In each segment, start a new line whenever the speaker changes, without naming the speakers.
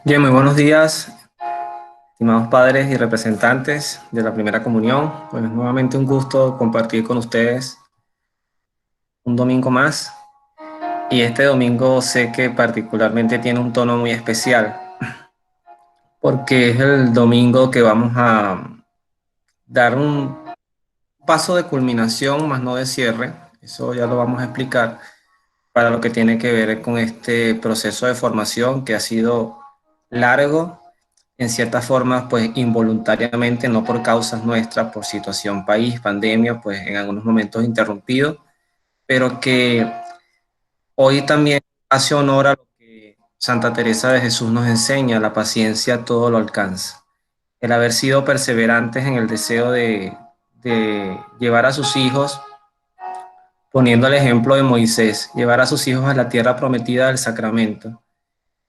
Bien, muy buenos días, estimados padres y representantes de la Primera Comunión. Pues nuevamente un gusto compartir con ustedes un domingo más. Y este domingo sé que particularmente tiene un tono muy especial, porque es el domingo que vamos a dar un paso de culminación, más no de cierre. Eso ya lo vamos a explicar para lo que tiene que ver con este proceso de formación que ha sido largo, en ciertas formas, pues involuntariamente, no por causas nuestras, por situación país, pandemia, pues en algunos momentos interrumpido, pero que hoy también hace honor a lo que Santa Teresa de Jesús nos enseña: la paciencia todo lo alcanza. El haber sido perseverantes en el deseo de llevar a sus hijos, poniendo el ejemplo de Moisés, llevar a sus hijos a la tierra prometida del sacramento,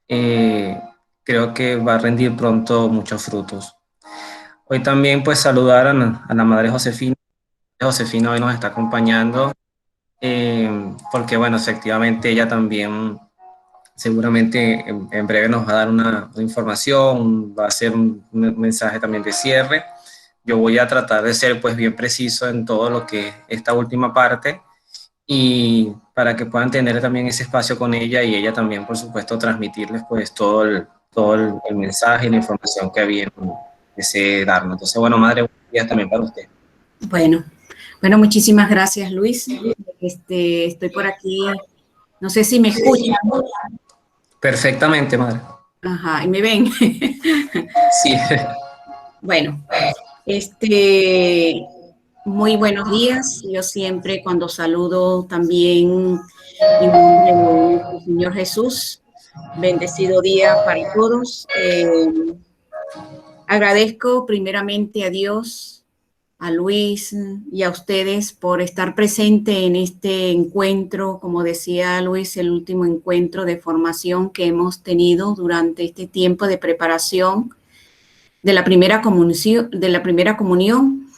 eh, creo que va a rendir pronto muchos frutos. Hoy también pues saludar a la madre Josefina. Josefina hoy nos está acompañando, porque bueno, efectivamente ella también seguramente en breve nos va a dar una información, va a hacer un mensaje también de cierre. Yo voy a tratar de ser pues bien preciso en todo lo que es esta última parte, y para que puedan tener también ese espacio con ella y ella también, por supuesto, transmitirles pues todo el mensaje y la información que bien desee darnos. Entonces, bueno, madre, buenos días también para usted.
Bueno, bueno, muchísimas gracias, Luis. Estoy por aquí. No sé si me escuchan.
Perfectamente, madre.
Ajá, y me ven.
Sí.
Bueno, este, muy buenos días. Yo siempre cuando saludo también en nombre de nuestro Señor Jesús, bendecido día para todos. Agradezco primeramente a Dios, a Luis y a ustedes por estar presente en este encuentro, como decía Luis, el último encuentro de formación que hemos tenido durante este tiempo de preparación de la primera comunión.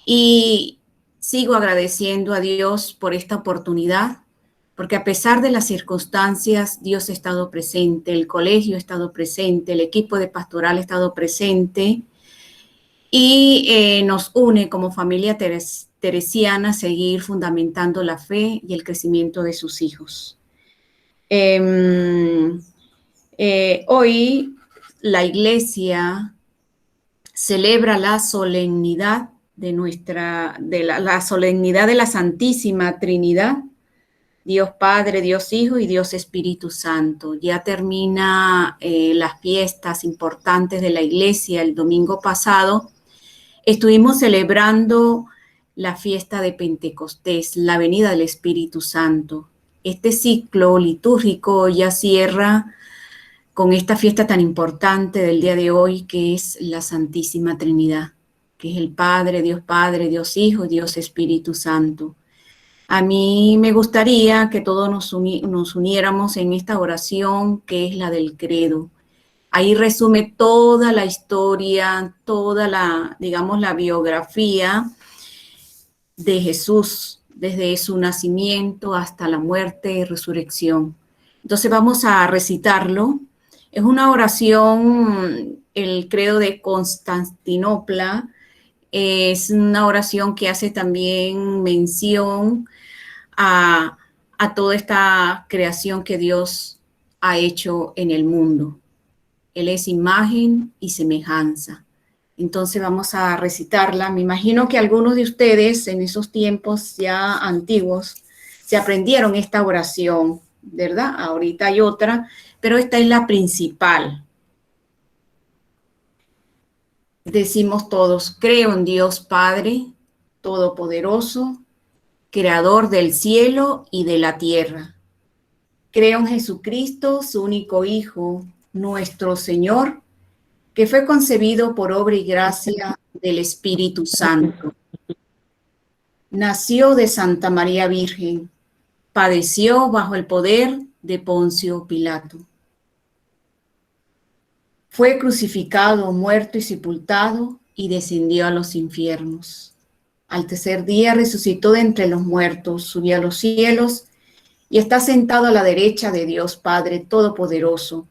Y sigo agradeciendo a Dios por esta oportunidad, porque a pesar de las circunstancias, Dios ha estado presente, el colegio ha estado presente, el equipo de pastoral ha estado presente, y nos une como familia teresiana a seguir fundamentando la fe y el crecimiento de sus hijos. Hoy la Iglesia celebra la solemnidad la solemnidad de la Santísima Trinidad, Dios Padre, Dios Hijo y Dios Espíritu Santo. Ya termina las fiestas importantes de la Iglesia. El domingo pasado estuvimos celebrando la fiesta de Pentecostés, la venida del Espíritu Santo. Este ciclo litúrgico ya cierra con esta fiesta tan importante del día de hoy, que es la Santísima Trinidad, que es el Padre, Dios Hijo, Dios Espíritu Santo. A mí me gustaría que todos nos uniéramos en esta oración, que es la del credo. Ahí resume toda la historia, toda digamos, la biografía de Jesús, desde su nacimiento hasta la muerte y resurrección. Entonces vamos a recitarlo. Es una oración, el credo de Constantinopla, es una oración que hace también mención a, a toda esta creación que Dios ha hecho en el mundo. Él es imagen y semejanza. Entonces vamos a recitarla. Me imagino que algunos de ustedes en esos tiempos ya antiguos se aprendieron esta oración, ¿verdad? Ahorita hay otra, pero esta es la principal. Decimos todos: creo en Dios Padre Todopoderoso, Creador del cielo y de la tierra. Creo en Jesucristo, su único Hijo, nuestro Señor, que fue concebido por obra y gracia del Espíritu Santo. Nació de Santa María Virgen, padeció bajo el poder de Poncio Pilato. Fue crucificado, muerto y sepultado, y descendió a los infiernos. Al tercer día resucitó de entre los muertos, subió a los cielos y está sentado a la derecha de Dios Padre Todopoderoso,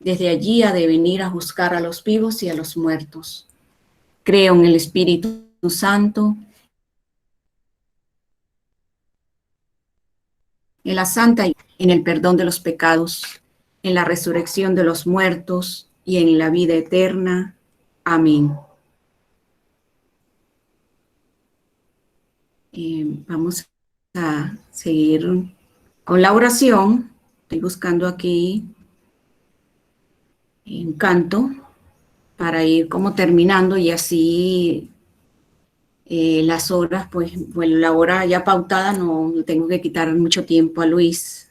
Desde allí ha de venir a juzgar a los vivos y a los muertos. Creo en el Espíritu Santo, en la Santa y en el perdón de los pecados, en la resurrección de los muertos y en la vida eterna. Amén. Vamos a seguir con la oración. Estoy buscando aquí un canto para ir como terminando y así las horas, pues, bueno, la hora ya pautada no tengo que quitar mucho tiempo a Luis.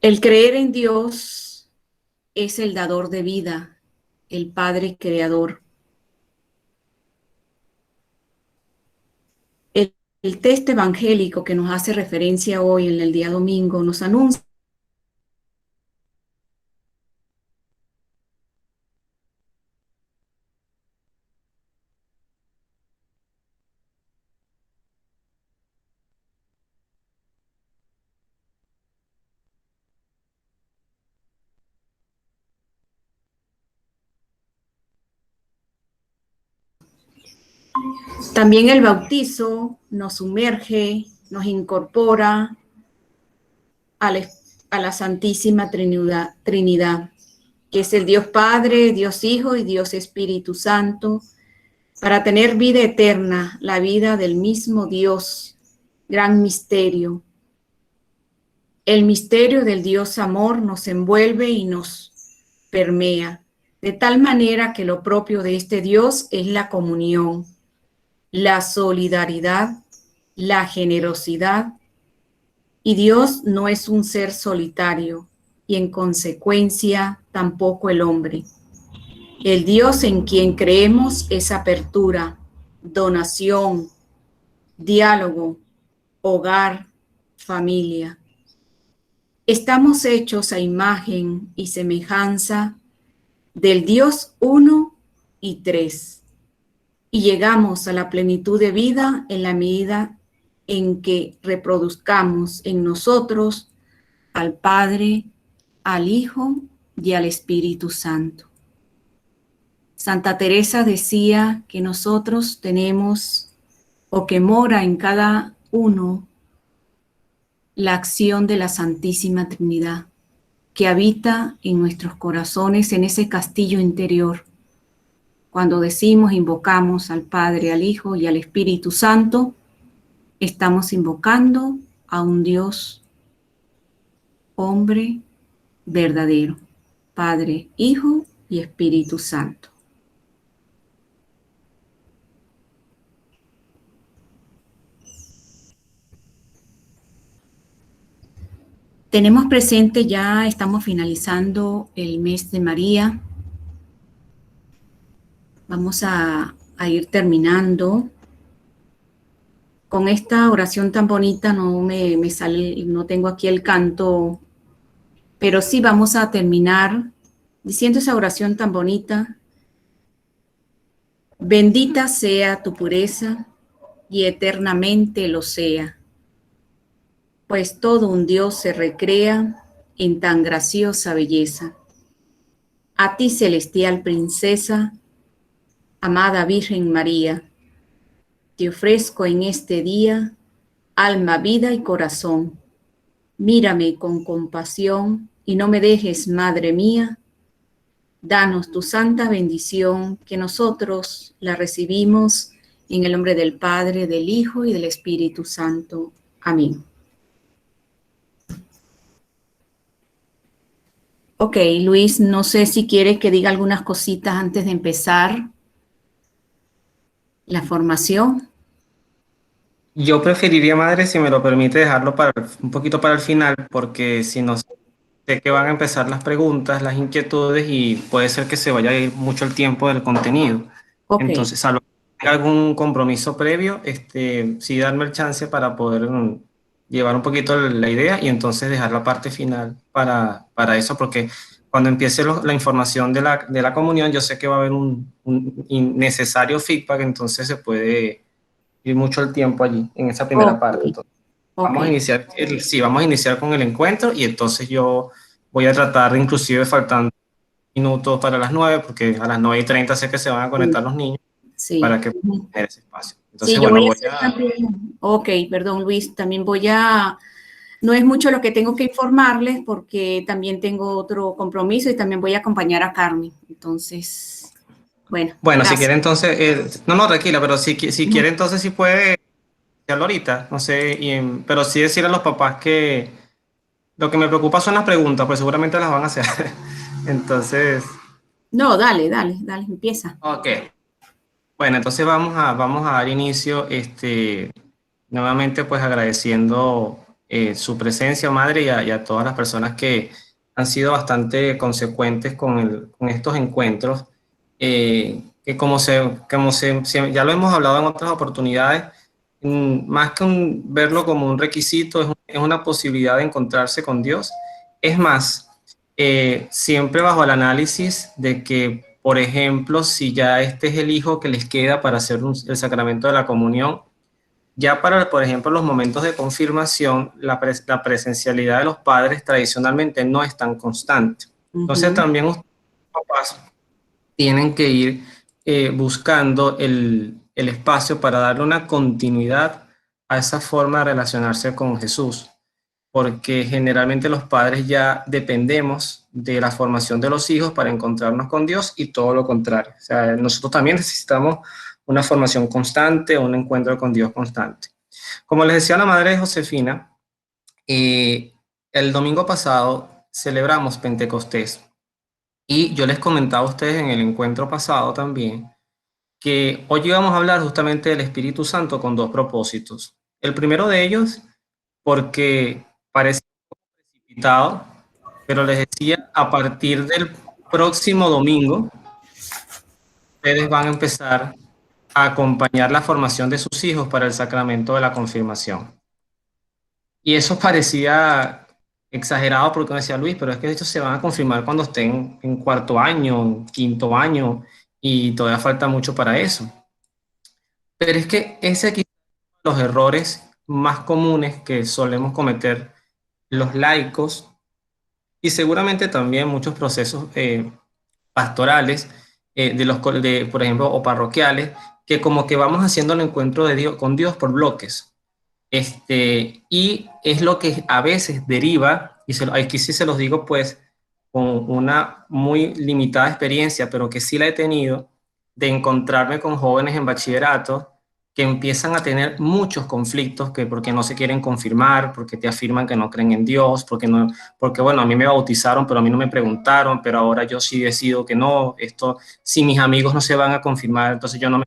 El creer en Dios es el dador de vida, el Padre Creador. El texto evangélico que nos hace referencia hoy en el día domingo nos anuncia también el bautizo, nos sumerge, nos incorpora a la Santísima Trinidad, que es el Dios Padre, Dios Hijo y Dios Espíritu Santo, para tener vida eterna, la vida del mismo Dios, gran misterio. El misterio del Dios amor nos envuelve y nos permea, de tal manera que lo propio de este Dios es la comunión, la solidaridad, la generosidad, y Dios no es un ser solitario y en consecuencia tampoco el hombre. El Dios en quien creemos es apertura, donación, diálogo, hogar, familia. Estamos hechos a imagen y semejanza del Dios uno y tres, y llegamos a la plenitud de vida en la medida en que reproduzcamos en nosotros al Padre, al Hijo y al Espíritu Santo. Santa Teresa decía que nosotros tenemos, o que mora en cada uno, la acción de la Santísima Trinidad, que habita en nuestros corazones, en ese castillo interior. Cuando decimos, invocamos al Padre, al Hijo y al Espíritu Santo, estamos invocando a un Dios, hombre verdadero, Padre, Hijo y Espíritu Santo. Tenemos presente ya, estamos finalizando el mes de María. Vamos a ir terminando. Con esta oración tan bonita no me sale, no tengo aquí el canto, pero sí vamos a terminar diciendo esa oración tan bonita. Bendita sea tu pureza y eternamente lo sea, pues todo un Dios se recrea en tan graciosa belleza. A ti, celestial princesa, amada Virgen María, te ofrezco en este día alma, vida y corazón. Mírame con compasión y no me dejes, Madre mía. Danos tu santa bendición, que nosotros la recibimos en el nombre del Padre, del Hijo y del Espíritu Santo. Amén. Ok, Luis, no sé si quieres que diga algunas cositas antes de empezar la formación.
Yo preferiría, madre, si me lo permite, dejarlo un poquito para el final, porque si no sé que van a empezar las preguntas, las inquietudes y puede ser que se vaya a ir mucho el tiempo del contenido.
Ok,
Entonces, salvo que tenga algún compromiso previo, sí darme el chance para poder llevar un poquito la idea y entonces dejar la parte final para eso, porque cuando empiece la información de la comunión, yo sé que va a haber un innecesario feedback, entonces se puede ir mucho el tiempo allí, en esa primera
ok.
parte. Entonces.
Ok.
Vamos a iniciar, sí, vamos a iniciar con el encuentro y entonces yo voy a tratar de inclusive faltando minutos para las 9 porque a las 9:30 sé que se van a conectar
Sí.
los niños
Sí.
para que puedan tener ese espacio.
Sí,
Entonces,
yo
bueno,
voy a
voy
hacer
a...
también. Ok, perdón, Luis. También voy a. No es mucho lo que tengo que informarles porque también tengo otro compromiso y también voy a acompañar a Carmen. Entonces, bueno,
Bueno, si
gracias.
quiere entonces, no, no, tranquila, pero si quiere entonces sí puede hacerlo ahorita, no sé, pero sí decir a los papás que lo que me preocupa son las preguntas, pues seguramente las van a hacer. Entonces,
No, dale, dale, dale, empieza.
ok. Bueno, entonces vamos a dar inicio, nuevamente pues agradeciendo su presencia, madre, y a todas las personas que han sido bastante consecuentes con estos encuentros, que ya lo hemos hablado en otras oportunidades, más que verlo como un requisito, es una posibilidad de encontrarse con Dios. Es más, siempre bajo el análisis de que, por ejemplo, si ya este es el hijo que les queda para hacer el sacramento de la comunión, ya para, por ejemplo, los momentos de confirmación, la presencialidad de los padres tradicionalmente no es tan constante. Entonces
Ujú,
también ustedes, papás, tienen que ir buscando el espacio para darle una continuidad a esa forma de relacionarse con Jesús, porque generalmente los padres ya dependemos de la formación de los hijos para encontrarnos con Dios y todo lo contrario. O sea, nosotros también necesitamos una formación constante, un encuentro con Dios constante. Como les decía la madre de Josefina, el domingo pasado celebramos Pentecostés y yo les comentaba a ustedes en el encuentro pasado también que hoy íbamos a hablar justamente del Espíritu Santo con dos propósitos. El primero de ellos, porque parece invitado, pero les decía, a partir del próximo domingo, ustedes van a empezar a acompañar la formación de sus hijos para el sacramento de la confirmación. Y eso parecía exagerado porque uno decía, Luis, pero es que ellos se van a confirmar cuando estén en cuarto año, en quinto año, y todavía falta mucho para eso. Pero es que ese aquí los errores más comunes que solemos cometer los laicos y seguramente también muchos procesos pastorales, por ejemplo, o parroquiales, que como que vamos haciendo el encuentro de Dios, con Dios por bloques. Y es lo que a veces deriva, y aquí sí se los digo pues con una muy limitada experiencia, pero que sí la he tenido, de encontrarme con jóvenes en bachillerato que empiezan a tener muchos conflictos que porque no se quieren confirmar, porque te afirman que no creen en Dios, porque no, porque bueno, a mí me bautizaron, pero a mí no me preguntaron, pero ahora yo sí decido que no, esto, si mis amigos no se van a confirmar, entonces yo no me...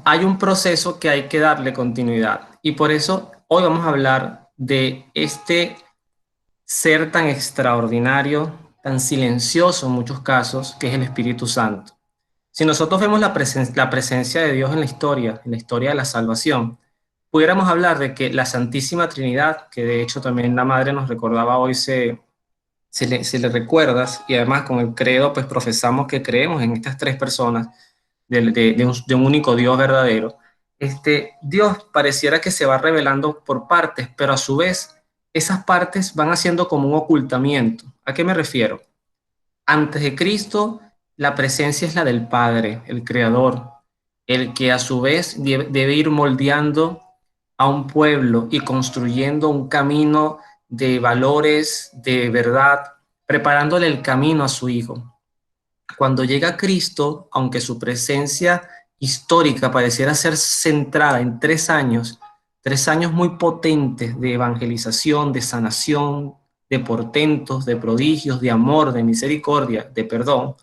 Hay un proceso que hay que darle continuidad y por eso hoy vamos a hablar de este ser tan extraordinario, tan silencioso en muchos casos, que es el Espíritu Santo. Si nosotros vemos la presencia de Dios en la historia de la salvación, pudiéramos hablar de que la Santísima Trinidad, que de hecho también la Madre nos recordaba hoy, se le recuerdas, y además con el credo pues profesamos que creemos en estas tres personas de un único Dios verdadero. Dios pareciera que se va revelando por partes, pero a su vez esas partes van haciendo como un ocultamiento. ¿A qué me refiero? Antes de Cristo, la presencia es la del Padre, el Creador, el que a su vez debe ir moldeando a un pueblo y construyendo un camino de valores, de verdad, preparándole el camino a su Hijo. Cuando llega Cristo, aunque su presencia histórica pareciera ser centrada en 3 años muy potentes de evangelización, de sanación, de portentos, de prodigios, de amor, de misericordia, de perdón,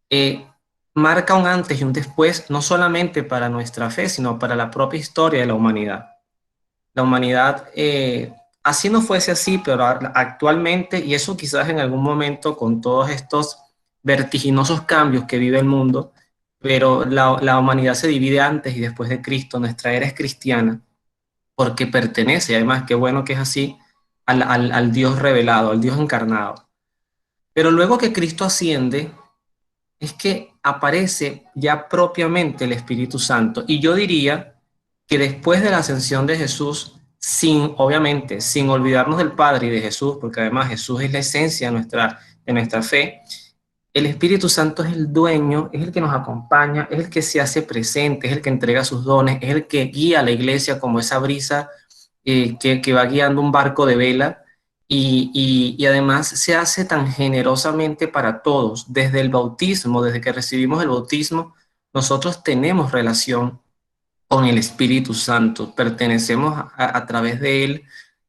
eh, marca un antes y un después, no solamente para nuestra fe, sino para la propia historia de la humanidad. La humanidad, así no fuese así, pero actualmente, y eso quizás en algún momento con todos estos vertiginosos cambios que vive el mundo, pero la humanidad se divide antes y después de Cristo, nuestra era es cristiana, porque pertenece, además, qué bueno que es así, al Dios revelado, al Dios encarnado. Pero luego que Cristo asciende, es que aparece ya propiamente el Espíritu Santo. Y yo diría que después de la ascensión de Jesús, obviamente, sin olvidarnos del Padre y de Jesús, porque además Jesús es la esencia de nuestra fe, el Espíritu Santo es el dueño, es el que nos acompaña, es el que se hace presente, es el que entrega sus dones, es el que guía a la iglesia como esa brisa que va guiando un barco de vela y además se hace tan generosamente para todos. Desde el bautismo, desde que recibimos el bautismo, nosotros tenemos relación con el Espíritu Santo, pertenecemos a través de él.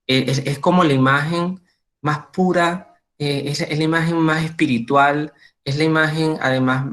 Es como la imagen más pura, es la imagen más espiritual, es la imagen además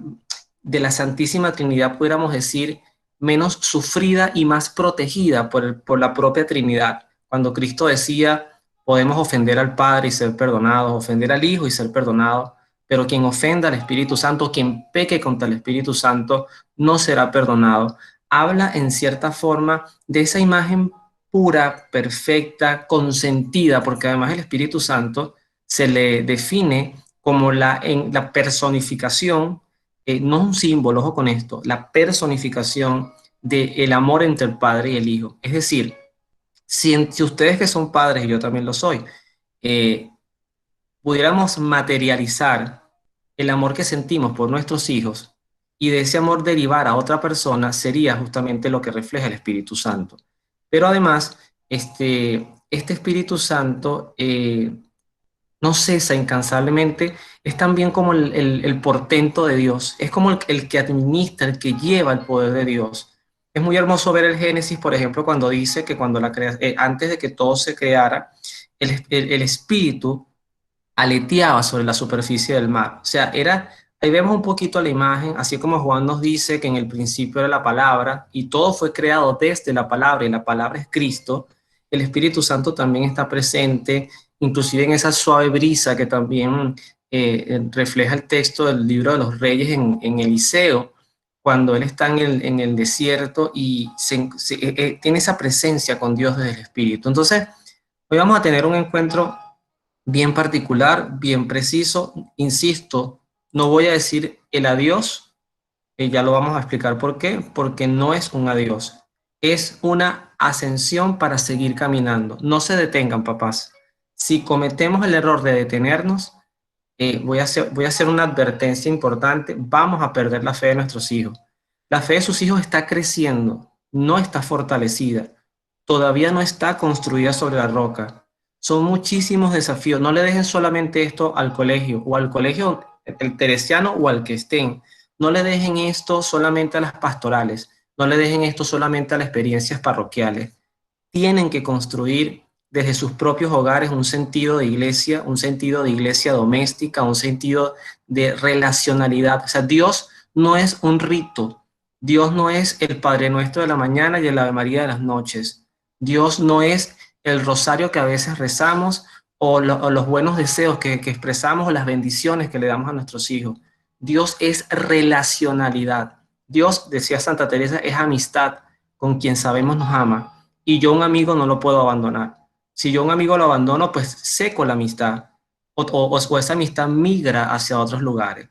de la Santísima Trinidad, pudiéramos decir, menos sufrida y más protegida por la propia Trinidad. Cuando Cristo decía, podemos ofender al Padre y ser perdonados, ofender al Hijo y ser perdonados, pero quien ofenda al Espíritu Santo, quien peque contra el Espíritu Santo, no será perdonado. Habla en cierta forma de esa imagen pura, perfecta, consentida, porque además el Espíritu Santo se le define como la personificación, no un símbolo, ojo con esto, la personificación del amor entre el Padre y el Hijo. Es decir, si ustedes que son padres, y yo también lo soy, eh, pudiéramos materializar el amor que sentimos por nuestros hijos y de ese amor derivar a otra persona, sería justamente lo que refleja el Espíritu Santo. Pero además, este Espíritu Santo no cesa incansablemente, es también como el portento de Dios, es como el que administra, el que lleva el poder de Dios. Es muy hermoso ver el Génesis, por ejemplo, cuando dice que antes de que todo se creara, el Espíritu aleteaba sobre la superficie del mar. O sea, ahí vemos un poquito la imagen, así como Juan nos dice que en el principio era la palabra y todo fue creado desde la palabra y la palabra es Cristo. El Espíritu Santo también está presente, inclusive en esa suave brisa que también refleja el texto del libro de los Reyes en Eliseo, cuando él está en el desierto y tiene esa presencia con Dios desde el Espíritu. Entonces, hoy vamos a tener un encuentro bien particular, bien preciso. Insisto, no voy a decir el adiós, ya lo vamos a explicar por qué, porque no es un adiós, es una ascensión para seguir caminando. No se detengan, papás. Si cometemos el error de detenernos, voy a hacer una advertencia importante, vamos a perder la fe de nuestros hijos. La fe de sus hijos está creciendo, no está fortalecida, todavía no está construida sobre la roca. Son muchísimos desafíos. No le dejen solamente esto al colegio o al colegio el teresiano o al que estén. No le dejen esto solamente a las pastorales. No le dejen esto solamente a las experiencias parroquiales. Tienen que construir desde sus propios hogares un sentido de iglesia doméstica, un sentido de relacionalidad. O sea, Dios no es un rito. Dios no es el Padre Nuestro de la mañana y el Ave María de las noches. Dios no es el rosario que a veces rezamos o los buenos deseos que expresamos o las bendiciones que le damos a nuestros hijos. Dios es relacionalidad. Dios, decía Santa Teresa, es amistad con quien sabemos nos ama y yo un amigo no lo puedo abandonar. Si yo un amigo lo abandono, pues seco la amistad o esa amistad migra hacia otros lugares.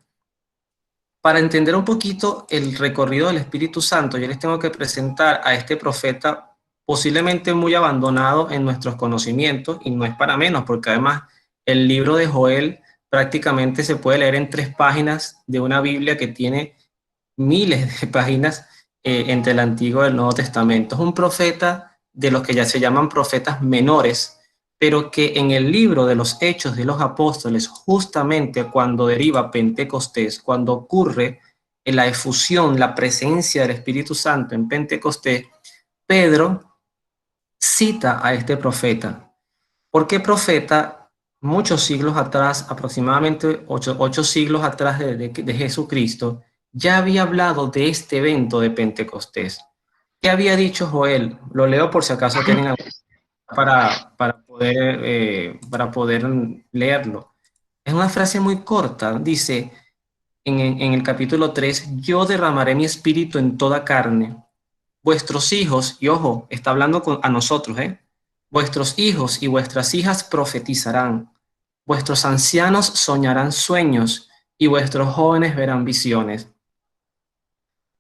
Para entender un poquito el recorrido del Espíritu Santo, yo les tengo que presentar a este profeta posiblemente muy abandonado en nuestros conocimientos, y no es para menos, porque además el libro de Joel prácticamente se puede leer en 3 páginas de una Biblia que tiene miles de páginas entre el Antiguo y el Nuevo Testamento. Es un profeta de los que ya se llaman profetas menores, pero que en el libro de los Hechos de los Apóstoles, justamente cuando deriva Pentecostés, cuando ocurre la efusión, la presencia del Espíritu Santo en Pentecostés, Pedro cita a este profeta. ¿Por qué profeta? Muchos siglos atrás, aproximadamente 8 siglos atrás de Jesucristo, ya había hablado de este evento de Pentecostés. ¿Qué había dicho Joel? Lo leo por si acaso tienen para poder leerlo. Es una frase muy corta. Dice en el capítulo 3: yo derramaré mi espíritu en toda carne. Vuestros hijos, y ojo, está hablando a nosotros, vuestros hijos y vuestras hijas profetizarán. Vuestros ancianos soñarán sueños y vuestros jóvenes verán visiones.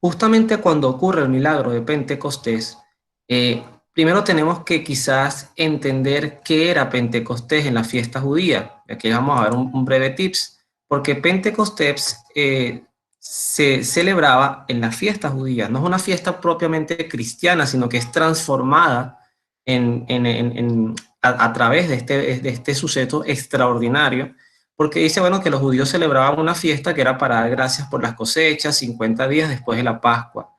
Justamente cuando ocurre el milagro de Pentecostés, Primero tenemos que quizás entender qué era Pentecostés en la fiesta judía. Aquí vamos a ver un breve tips, porque Pentecostés se celebraba en la fiesta judía. No es una fiesta propiamente cristiana, sino que es transformada a través de este suceso extraordinario, porque dice, bueno, que los judíos celebraban una fiesta que era para dar gracias por las cosechas, 50 días después de la Pascua.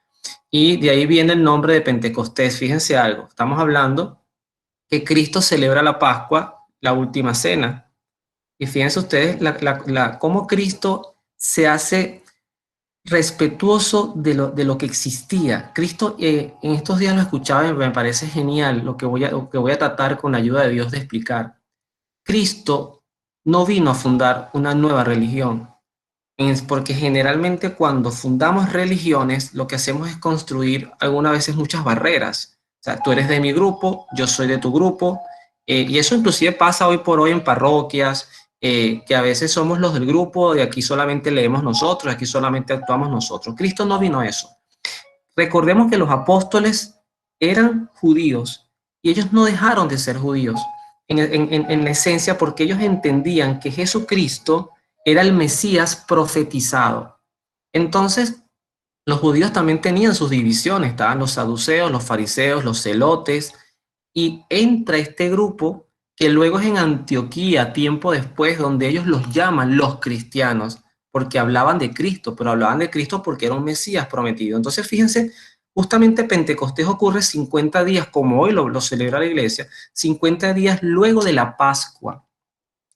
Y de ahí viene el nombre de Pentecostés. Fíjense algo, estamos hablando que Cristo celebra la Pascua, la última cena. Y fíjense ustedes cómo Cristo se hace respetuoso de lo que existía. Cristo, en estos días lo escuchaba y me parece genial lo que voy a tratar con la ayuda de Dios de explicar. Cristo no vino a fundar una nueva religión. Es porque generalmente cuando fundamos religiones, lo que hacemos es construir algunas veces muchas barreras. O sea, tú eres de mi grupo, yo soy de tu grupo, y eso inclusive pasa hoy por hoy en parroquias, que a veces somos los del grupo, de aquí solamente leemos nosotros, aquí solamente actuamos nosotros. Cristo no vino a eso. Recordemos que los apóstoles eran judíos y ellos no dejaron de ser judíos en la esencia porque ellos entendían que Jesucristo era el Mesías profetizado. Entonces, los judíos también tenían sus divisiones, estaban los saduceos, los fariseos, los celotes, y entra este grupo que luego es en Antioquía, tiempo después, donde ellos los llaman los cristianos, porque hablaban de Cristo, pero hablaban de Cristo porque era un Mesías prometido. Entonces, fíjense, justamente Pentecostés ocurre 50 días, como hoy lo celebra la iglesia, 50 días luego de la Pascua.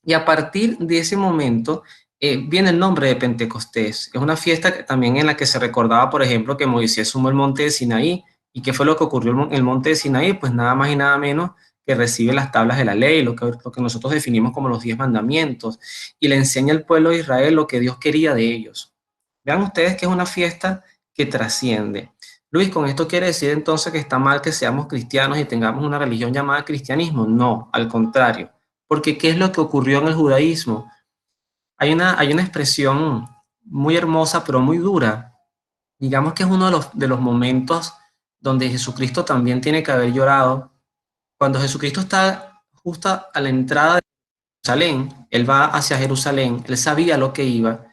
Y a partir de ese momento viene el nombre de Pentecostés. Es una fiesta también en la que se recordaba, por ejemplo, que Moisés sumó el monte de Sinaí. ¿Y qué fue lo que ocurrió en el monte de Sinaí? Pues nada más y nada menos que recibe las tablas de la ley, lo que nosotros definimos como los 10 mandamientos, y le enseña al pueblo de Israel lo que Dios quería de ellos. Vean ustedes que es una fiesta que trasciende. Luis, ¿con esto quiere decir entonces que está mal que seamos cristianos y tengamos una religión llamada cristianismo? No, al contrario. Porque ¿qué es lo que ocurrió en el judaísmo? Hay una expresión muy hermosa, pero muy dura. Digamos que es uno de los momentos donde Jesucristo también tiene que haber llorado. Cuando Jesucristo está justo a la entrada de Jerusalén, él va hacia Jerusalén, él sabía lo que iba,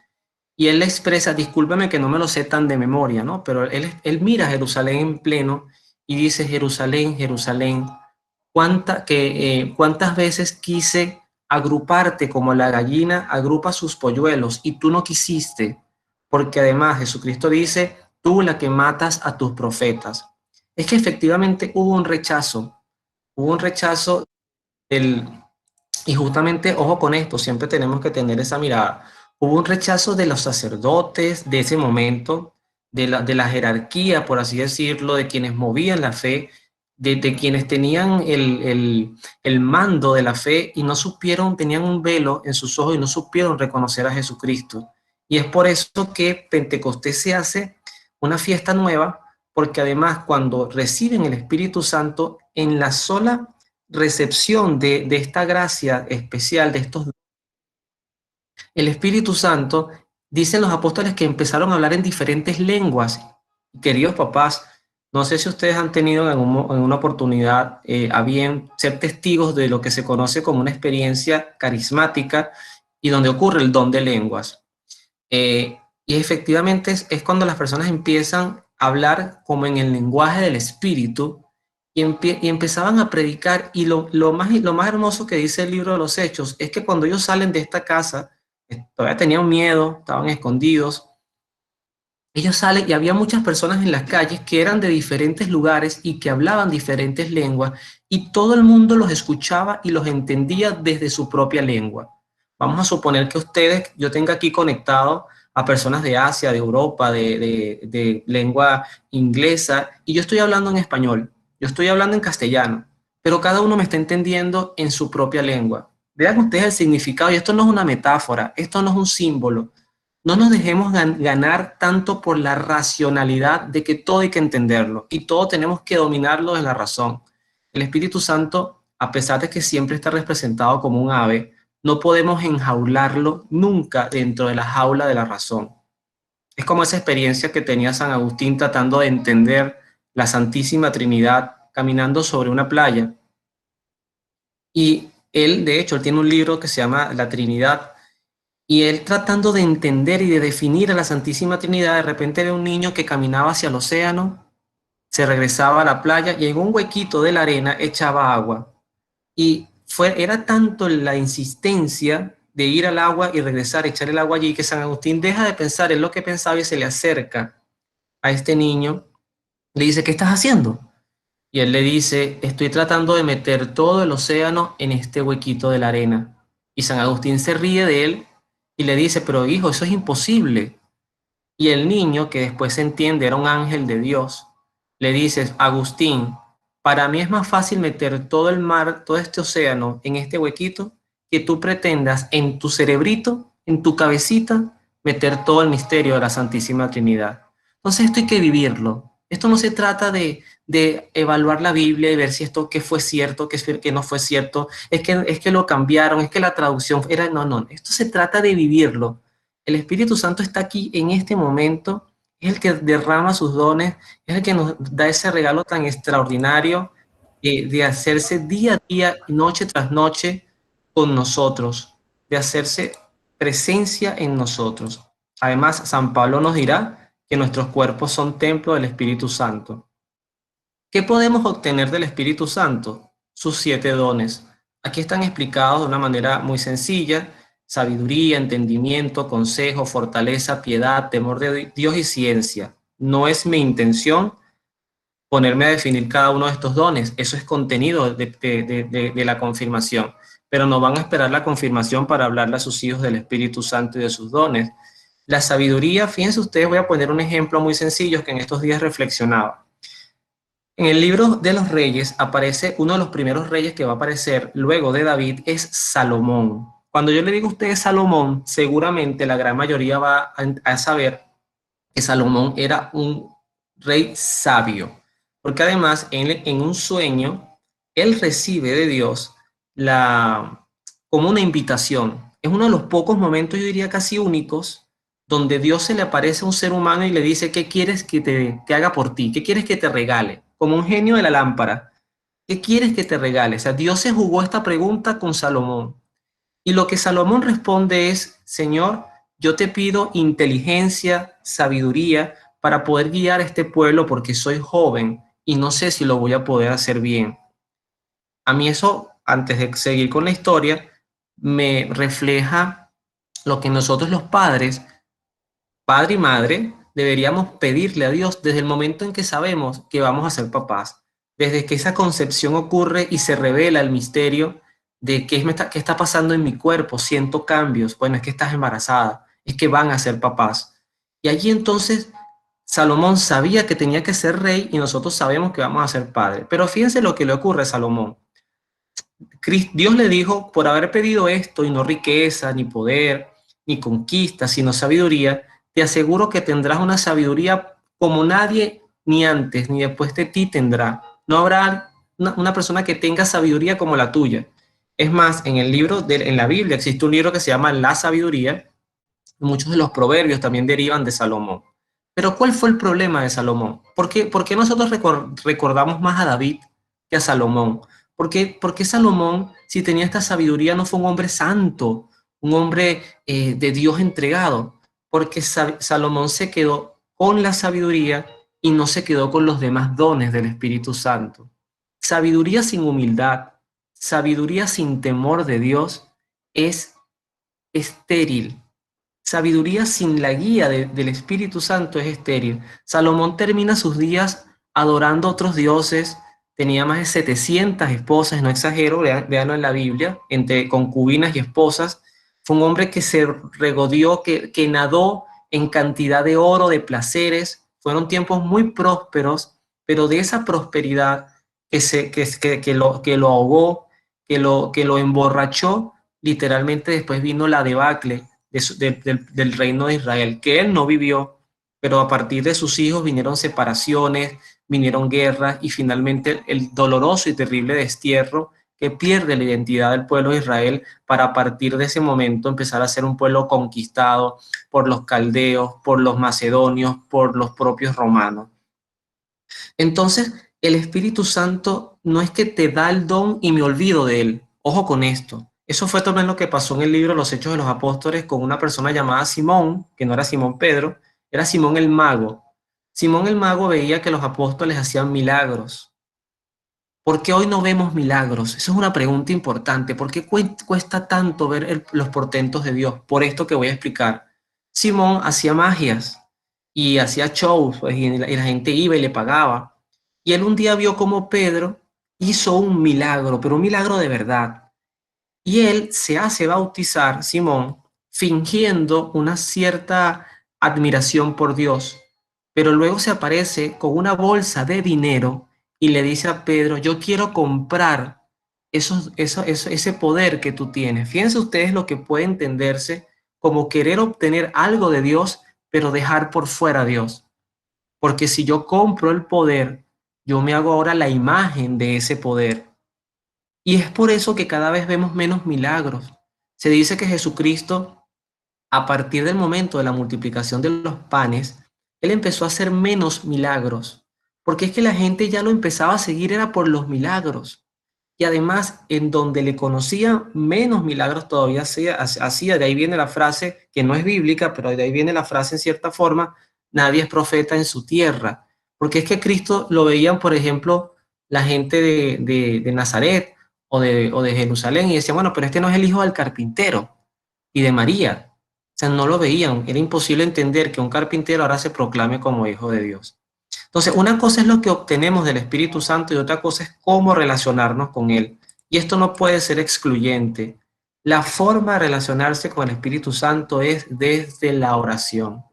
y él le expresa, discúlpeme que no me lo sé tan de memoria, ¿no? Pero él mira a Jerusalén en pleno y dice, Jerusalén, Jerusalén, cuántas veces quise agruparte como la gallina agrupa sus polluelos y tú no quisiste, porque además Jesucristo dice, tú la que matas a tus profetas. Es que efectivamente hubo un rechazo del, y justamente, ojo con esto, siempre tenemos que tener esa mirada. Hubo un rechazo de los sacerdotes de ese momento, de la jerarquía, por así decirlo, de quienes movían la fe, de quienes tenían el mando de la fe y no supieron, tenían un velo en sus ojos y no supieron reconocer a Jesucristo. Y es por eso que Pentecostés se hace una fiesta nueva, porque además cuando reciben el Espíritu Santo, en la sola recepción de esta gracia especial, de estos, el Espíritu Santo, dicen los apóstoles que empezaron a hablar en diferentes lenguas. Queridos papás, no sé si ustedes han tenido en una oportunidad a bien ser testigos de lo que se conoce como una experiencia carismática y donde ocurre el don de lenguas. Y efectivamente es cuando las personas empiezan a hablar como en el lenguaje del Espíritu y empezaban a predicar. Y lo más hermoso que dice el libro de los Hechos es que cuando ellos salen de esta casa, todavía tenían miedo, estaban escondidos, ellos salen y había muchas personas en las calles que eran de diferentes lugares y que hablaban diferentes lenguas y todo el mundo los escuchaba y los entendía desde su propia lengua. Vamos a suponer que yo tenga aquí conectado a personas de Asia, de Europa, de lengua inglesa, y yo estoy hablando en español, yo estoy hablando en castellano, pero cada uno me está entendiendo en su propia lengua. Vean ustedes el significado, y esto no es una metáfora, esto no es un símbolo. No nos dejemos ganar tanto por la racionalidad de que todo hay que entenderlo y todo tenemos que dominarlo en la razón. El Espíritu Santo, a pesar de que siempre está representado como un ave, no podemos enjaularlo nunca dentro de la jaula de la razón. Es como esa experiencia que tenía San Agustín tratando de entender la Santísima Trinidad caminando sobre una playa. Y él, de hecho, él tiene un libro que se llama La Trinidad, y él tratando de entender y de definir a la Santísima Trinidad, de repente ve un niño que caminaba hacia el océano, se regresaba a la playa y en un huequito de la arena echaba agua. Y era tanto la insistencia de ir al agua y regresar, echar el agua allí, que San Agustín deja de pensar en lo que pensaba y se le acerca a este niño, le dice, ¿qué estás haciendo? Y él le dice, estoy tratando de meter todo el océano en este huequito de la arena. Y San Agustín se ríe de él y le dice, pero hijo, eso es imposible. Y el niño, que después se entiende era un ángel de Dios, le dice, Agustín, para mí es más fácil meter todo el mar, todo este océano en este huequito, que tú pretendas en tu cerebrito, en tu cabecita, meter todo el misterio de la Santísima Trinidad. Entonces esto hay que vivirlo. Esto no se trata de evaluar la Biblia y ver si esto que fue cierto, que no fue cierto, es que lo cambiaron, es que la traducción era, no, no, esto se trata de vivirlo. El Espíritu Santo está aquí en este momento, es el que derrama sus dones, es el que nos da ese regalo tan extraordinario de hacerse día a día, noche tras noche con nosotros, de hacerse presencia en nosotros. Además, San Pablo nos dirá que nuestros cuerpos son templo del Espíritu Santo. ¿Qué podemos obtener del Espíritu Santo? Sus 7 dones. Aquí están explicados de una manera muy sencilla: sabiduría, entendimiento, consejo, fortaleza, piedad, temor de Dios y ciencia. No es mi intención ponerme a definir cada uno de estos dones. Eso es contenido de la confirmación. Pero no van a esperar la confirmación para hablarle a sus hijos del Espíritu Santo y de sus dones. La sabiduría, fíjense ustedes, voy a poner un ejemplo muy sencillo que en estos días reflexionaba. En el libro de los reyes aparece uno de los primeros reyes que va a aparecer luego de David, es Salomón. Cuando yo le digo a ustedes Salomón, seguramente la gran mayoría va a saber que Salomón era un rey sabio, porque además en un sueño él recibe de Dios como una invitación. Es uno de los pocos momentos, yo diría casi únicos, donde Dios se le aparece a un ser humano y le dice, ¿qué quieres que haga por ti? ¿Qué quieres que te regale? Como un genio de la lámpara. ¿Qué quieres que te regale? O sea, Dios se jugó esta pregunta con Salomón. Y lo que Salomón responde es, Señor, yo te pido inteligencia, sabiduría para poder guiar a este pueblo porque soy joven y no sé si lo voy a poder hacer bien. A mí eso, antes de seguir con la historia, me refleja lo que nosotros los padres, padre y madre, deberíamos pedirle a Dios desde el momento en que sabemos que vamos a ser papás, desde que esa concepción ocurre y se revela el misterio de qué está pasando en mi cuerpo, siento cambios, bueno, es que estás embarazada, es que van a ser papás. Y allí entonces Salomón sabía que tenía que ser rey y nosotros sabemos que vamos a ser padres. Pero fíjense lo que le ocurre a Salomón. Dios le dijo, por haber pedido esto y no riqueza, ni poder, ni conquista, sino sabiduría, te aseguro que tendrás una sabiduría como nadie ni antes ni después de ti tendrá. No habrá una persona que tenga sabiduría como la tuya. Es más, en la Biblia existe un libro que se llama La Sabiduría. Muchos de los proverbios también derivan de Salomón. Pero ¿cuál fue el problema de Salomón? ¿Por qué nosotros recordamos más a David que a Salomón? ¿Por qué Salomón, si tenía esta sabiduría, no fue un hombre santo, un hombre de Dios entregado? Porque Salomón se quedó con la sabiduría y no se quedó con los demás dones del Espíritu Santo. Sabiduría sin humildad, sabiduría sin temor de Dios es estéril. Sabiduría sin la guía del Espíritu Santo es estéril. Salomón termina sus días adorando a otros dioses, tenía más de 700 esposas, no exagero, véanlo en la Biblia, entre concubinas y esposas. Fue un hombre que se regodeó, que nadó en cantidad de oro, de placeres. Fueron tiempos muy prósperos, pero de esa prosperidad que lo ahogó, que lo emborrachó, literalmente después vino la debacle del reino de Israel, que él no vivió, pero a partir de sus hijos vinieron separaciones, vinieron guerras y finalmente el doloroso y terrible destierro que pierde la identidad del pueblo de Israel para a partir de ese momento empezar a ser un pueblo conquistado por los caldeos, por los macedonios, por los propios romanos. Entonces, el Espíritu Santo no es que te da el don y me olvido de él. Ojo con esto. Eso fue también lo que pasó en el libro Los Hechos de los Apóstoles con una persona llamada Simón, que no era Simón Pedro, era Simón el Mago. Simón el Mago veía que los apóstoles hacían milagros. ¿Por qué hoy no vemos milagros? Esa es una pregunta importante. ¿Por qué cuesta tanto ver los portentos de Dios? Por esto que voy a explicar. Simón hacía magias y hacía shows, pues, y la gente iba y le pagaba. Y él un día vio cómo Pedro hizo un milagro, pero un milagro de verdad. Y él se hace bautizar, Simón, fingiendo una cierta admiración por Dios, pero luego se aparece con una bolsa de dinero y le dice a Pedro, yo quiero comprar ese poder que tú tienes. Fíjense ustedes lo que puede entenderse como querer obtener algo de Dios, pero dejar por fuera a Dios. Porque si yo compro el poder, yo me hago ahora la imagen de ese poder. Y es por eso que cada vez vemos menos milagros. Se dice que Jesucristo, a partir del momento de la multiplicación de los panes, él empezó a hacer menos milagros, porque es que la gente ya lo empezaba a seguir era por los milagros. Y además, en donde le conocía, menos milagros todavía hacía. De ahí viene la frase, que no es bíblica, pero de ahí viene la frase en cierta forma, nadie es profeta en su tierra. Porque es que Cristo lo veían, por ejemplo, la gente de Nazaret o de Jerusalén y decían, bueno, pero este no es el hijo del carpintero y de María. O sea, no lo veían. Era imposible entender que un carpintero ahora se proclame como hijo de Dios. Entonces, una cosa es lo que obtenemos del Espíritu Santo y otra cosa es cómo relacionarnos con Él. Y esto no puede ser excluyente. La forma de relacionarse con el Espíritu Santo es desde la oración.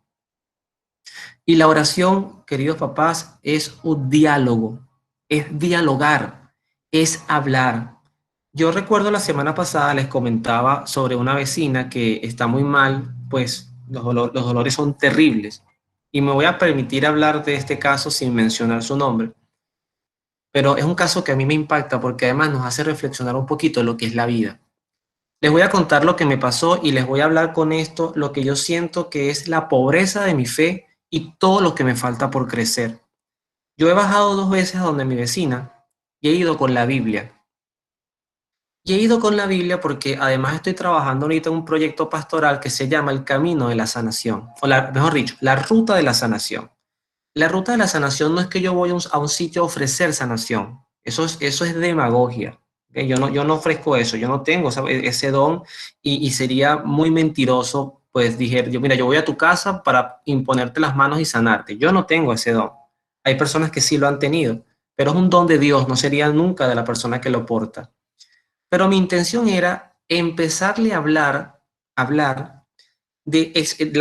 Y la oración, queridos papás, es un diálogo, es dialogar, es hablar. Yo recuerdo la semana pasada les comentaba sobre una vecina que está muy mal, pues los dolores son terribles. Y me voy a permitir hablar de este caso sin mencionar su nombre, pero es un caso que a mí me impacta porque además nos hace reflexionar un poquito de lo que es la vida. Les voy a contar lo que me pasó y les voy a hablar con esto lo que yo siento que es la pobreza de mi fe y todo lo que me falta por crecer. Yo he bajado 2 veces a donde mi vecina y he ido con la Biblia. Y he ido con la Biblia porque además estoy trabajando ahorita en un proyecto pastoral que se llama El Camino de la Sanación, mejor dicho, la Ruta de la Sanación. La Ruta de la Sanación no es que yo voy a un sitio a ofrecer sanación, eso es demagogia. ¿Ok? Yo no ofrezco eso, yo no tengo ese don y sería muy mentiroso, pues dije, mira, yo voy a tu casa para imponerte las manos y sanarte. Yo no tengo ese don. Hay personas que sí lo han tenido, pero es un don de Dios, no sería nunca de la persona que lo porta. Pero mi intención era empezarle a hablar la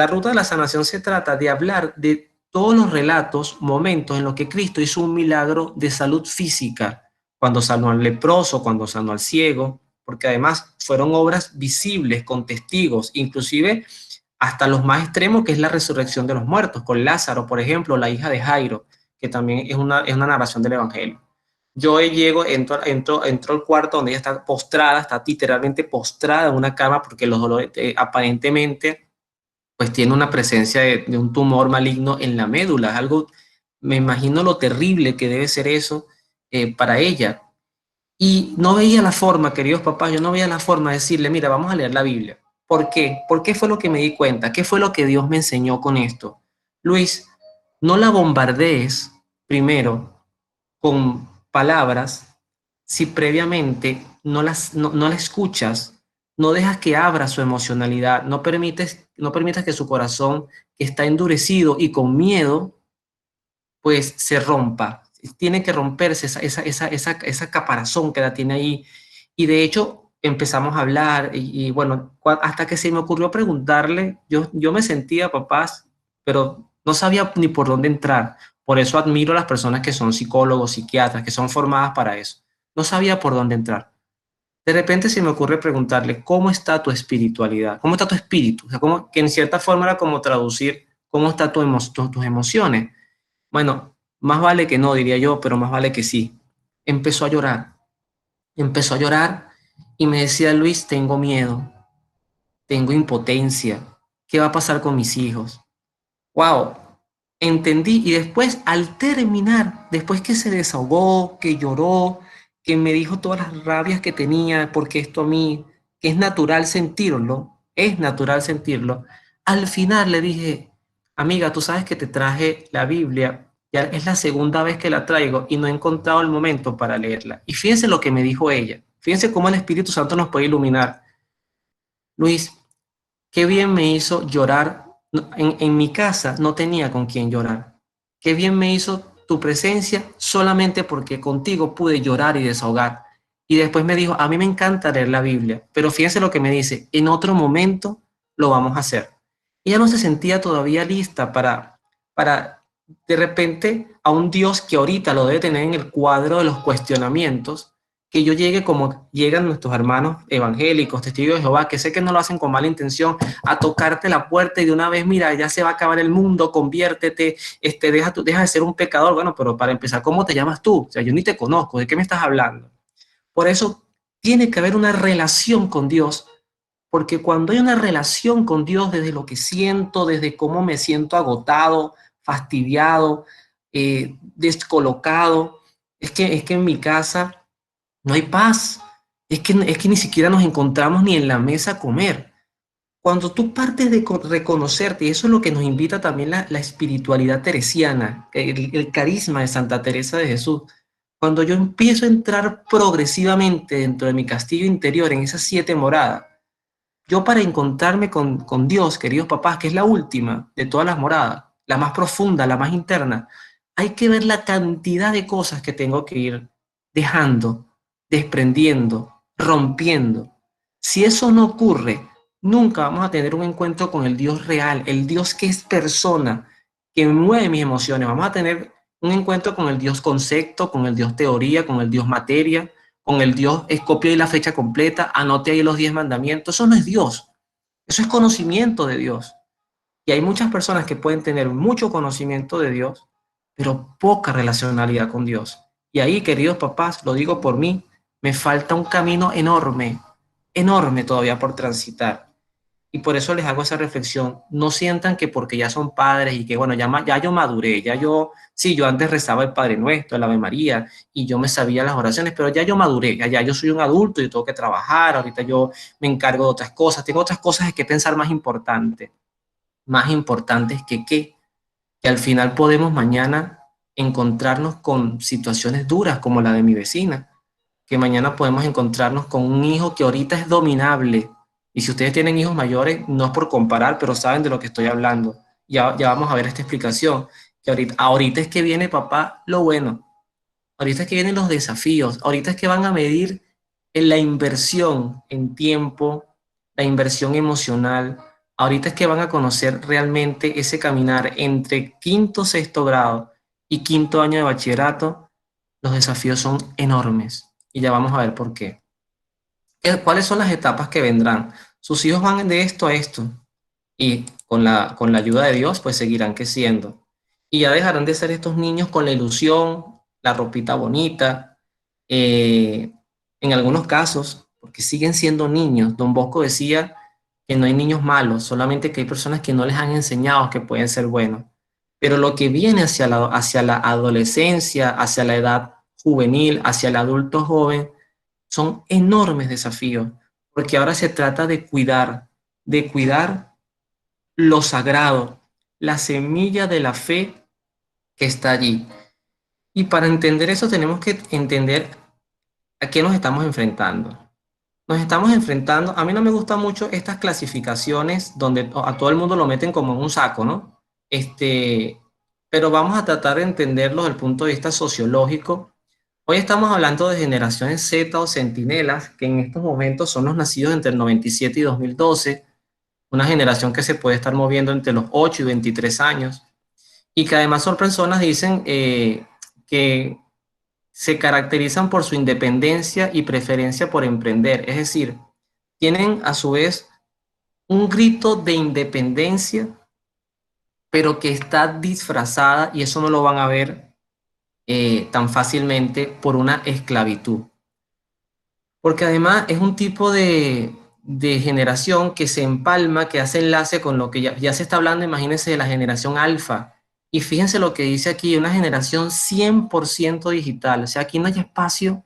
ruta de la sanación se trata de hablar de todos los relatos, momentos en los que Cristo hizo un milagro de salud física, cuando sanó al leproso, cuando sanó al ciego, porque además fueron obras visibles con testigos, inclusive hasta los más extremos, que es la resurrección de los muertos, con Lázaro, por ejemplo, la hija de Jairo, que también es una narración del Evangelio. Yo llego, entro al cuarto donde ella está postrada, está literalmente postrada en una cama porque los dolores aparentemente pues tiene una presencia de un tumor maligno en la médula. Es algo, me imagino lo terrible que debe ser eso para ella. Y no veía la forma, queridos papás, yo no veía la forma de decirle, mira, vamos a leer la Biblia. ¿Por qué? ¿Por qué fue lo que me di cuenta? ¿Qué fue lo que Dios me enseñó con esto? Luis, no la bombardees primero con palabras si previamente no la escuchas, no dejas que abra su emocionalidad, no permitas que su corazón, que está endurecido y con miedo, pues se rompa. Tiene que romperse esa caparazón que la tiene ahí. Y de hecho empezamos a hablar y bueno, hasta que se me ocurrió preguntarle, yo me sentía papás, pero no sabía ni por dónde entrar. Por eso admiro a las personas que son psicólogos, psiquiatras, que son formadas para eso. No sabía por dónde entrar. De repente se me ocurre preguntarle, ¿cómo está tu espiritualidad? ¿Cómo está tu espíritu? O sea, que en cierta forma era como traducir, ¿cómo están tus emociones? Bueno, más vale que no, diría yo, pero más vale que sí. Empezó a llorar, empezó a llorar y me decía, Luis, tengo miedo, tengo impotencia, ¿qué va a pasar con mis hijos? Wow, entendí y después al terminar, después que se desahogó, que lloró, que me dijo todas las rabias que tenía, porque esto a mí, que es natural sentirlo, al final le dije, amiga, tú sabes que te traje la Biblia, ya es la segunda vez que la traigo y no he encontrado el momento para leerla. Y fíjense lo que me dijo ella, fíjense cómo el Espíritu Santo nos puede iluminar. Luis, qué bien me hizo llorar. En mi casa no tenía con quién llorar. Qué bien me hizo tu presencia solamente porque contigo pude llorar y desahogar. Y después me dijo, a mí me encanta leer la Biblia, pero fíjense lo que me dice, en otro momento lo vamos a hacer. Ella no se sentía todavía lista para de repente a un Dios que ahorita lo debe tener en el cuadro de los cuestionamientos, que yo llegue como llegan nuestros hermanos evangélicos, testigos de Jehová, que sé que no lo hacen con mala intención, a tocarte la puerta y de una vez, mira, ya se va a acabar el mundo, conviértete, deja de ser un pecador. Bueno, pero para empezar, ¿cómo te llamas tú? O sea, yo ni te conozco, ¿de qué me estás hablando? Por eso tiene que haber una relación con Dios, porque cuando hay una relación con Dios desde lo que siento, desde cómo me siento agotado, fastidiado, descolocado, es que en mi casa no hay paz. Es que ni siquiera nos encontramos ni en la mesa a comer. Cuando tú partes de reconocerte, y eso es lo que nos invita también la espiritualidad teresiana, el carisma de Santa Teresa de Jesús, cuando yo empiezo a entrar progresivamente dentro de mi castillo interior, en esas 7 moradas, yo para encontrarme con Dios, queridos papás, que es la última de todas las moradas, la más profunda, la más interna, hay que ver la cantidad de cosas que tengo que ir dejando, desprendiendo, rompiendo. Si eso no ocurre, nunca vamos a tener un encuentro con el Dios real, el Dios que es persona, que mueve mis emociones. Vamos a tener un encuentro con el Dios concepto, con el Dios teoría, con el Dios materia, con el Dios es copia y la fecha completa, anote ahí los 10 mandamientos. Eso no es Dios, eso es conocimiento de Dios. Y hay muchas personas que pueden tener mucho conocimiento de Dios, pero poca relacionalidad con Dios. Y ahí, queridos papás, lo digo por mí, me falta un camino enorme, enorme todavía por transitar. Y por eso les hago esa reflexión. No sientan que porque ya son padres y que, bueno, ya yo maduré, sí, yo antes rezaba el Padre Nuestro, el Ave María, y yo me sabía las oraciones, pero ya yo maduré, ya yo soy un adulto, yo tengo que trabajar, ahorita yo me encargo de otras cosas, tengo otras cosas de que pensar más importantes que al final podemos mañana encontrarnos con situaciones duras como la de mi vecina, que mañana podemos encontrarnos con un hijo que ahorita es dominable. Y si ustedes tienen hijos mayores, no es por comparar, pero saben de lo que estoy hablando. Ya vamos a ver esta explicación, que ahorita es que viene, papá, lo bueno. Ahorita es que vienen los desafíos. Ahorita es que van a medir en la inversión en tiempo, la inversión emocional. Ahorita es que van a conocer realmente ese caminar entre quinto, sexto grado y quinto año de bachillerato. Los desafíos son enormes y ya vamos a ver por qué. ¿Cuáles son las etapas que vendrán? Sus hijos van de esto a esto y con la ayuda de Dios pues seguirán creciendo. Y ya dejarán de ser estos niños con la ilusión, la ropita bonita, eh, en algunos casos, porque siguen siendo niños. Don Bosco decía que no hay niños malos, solamente que hay personas que no les han enseñado que pueden ser buenos. Pero lo que viene hacia la adolescencia, hacia la edad juvenil, hacia el adulto joven, son enormes desafíos, porque ahora se trata de cuidar lo sagrado, la semilla de la fe que está allí. Y para entender eso tenemos que entender a qué nos estamos enfrentando. Nos estamos enfrentando, a mí no me gustan mucho estas clasificaciones donde a todo el mundo lo meten como en un saco, ¿no? Pero vamos a tratar de entenderlo desde el punto de vista sociológico. Hoy estamos hablando de generaciones Z o centinelas, que en estos momentos son los nacidos entre el 97 y 2012, una generación que se puede estar moviendo entre los 8 y 23 años, y que además son personas, dicen, que se caracterizan por su independencia y preferencia por emprender, es decir, tienen a su vez un grito de independencia, pero que está disfrazada, y eso no lo van a ver tan fácilmente, por una esclavitud. Porque además es un tipo de generación que se empalma, que hace enlace con lo que ya se está hablando, imagínense, de la generación alfa, Y fíjense lo que dice aquí, una generación 100% digital. O sea, aquí no hay espacio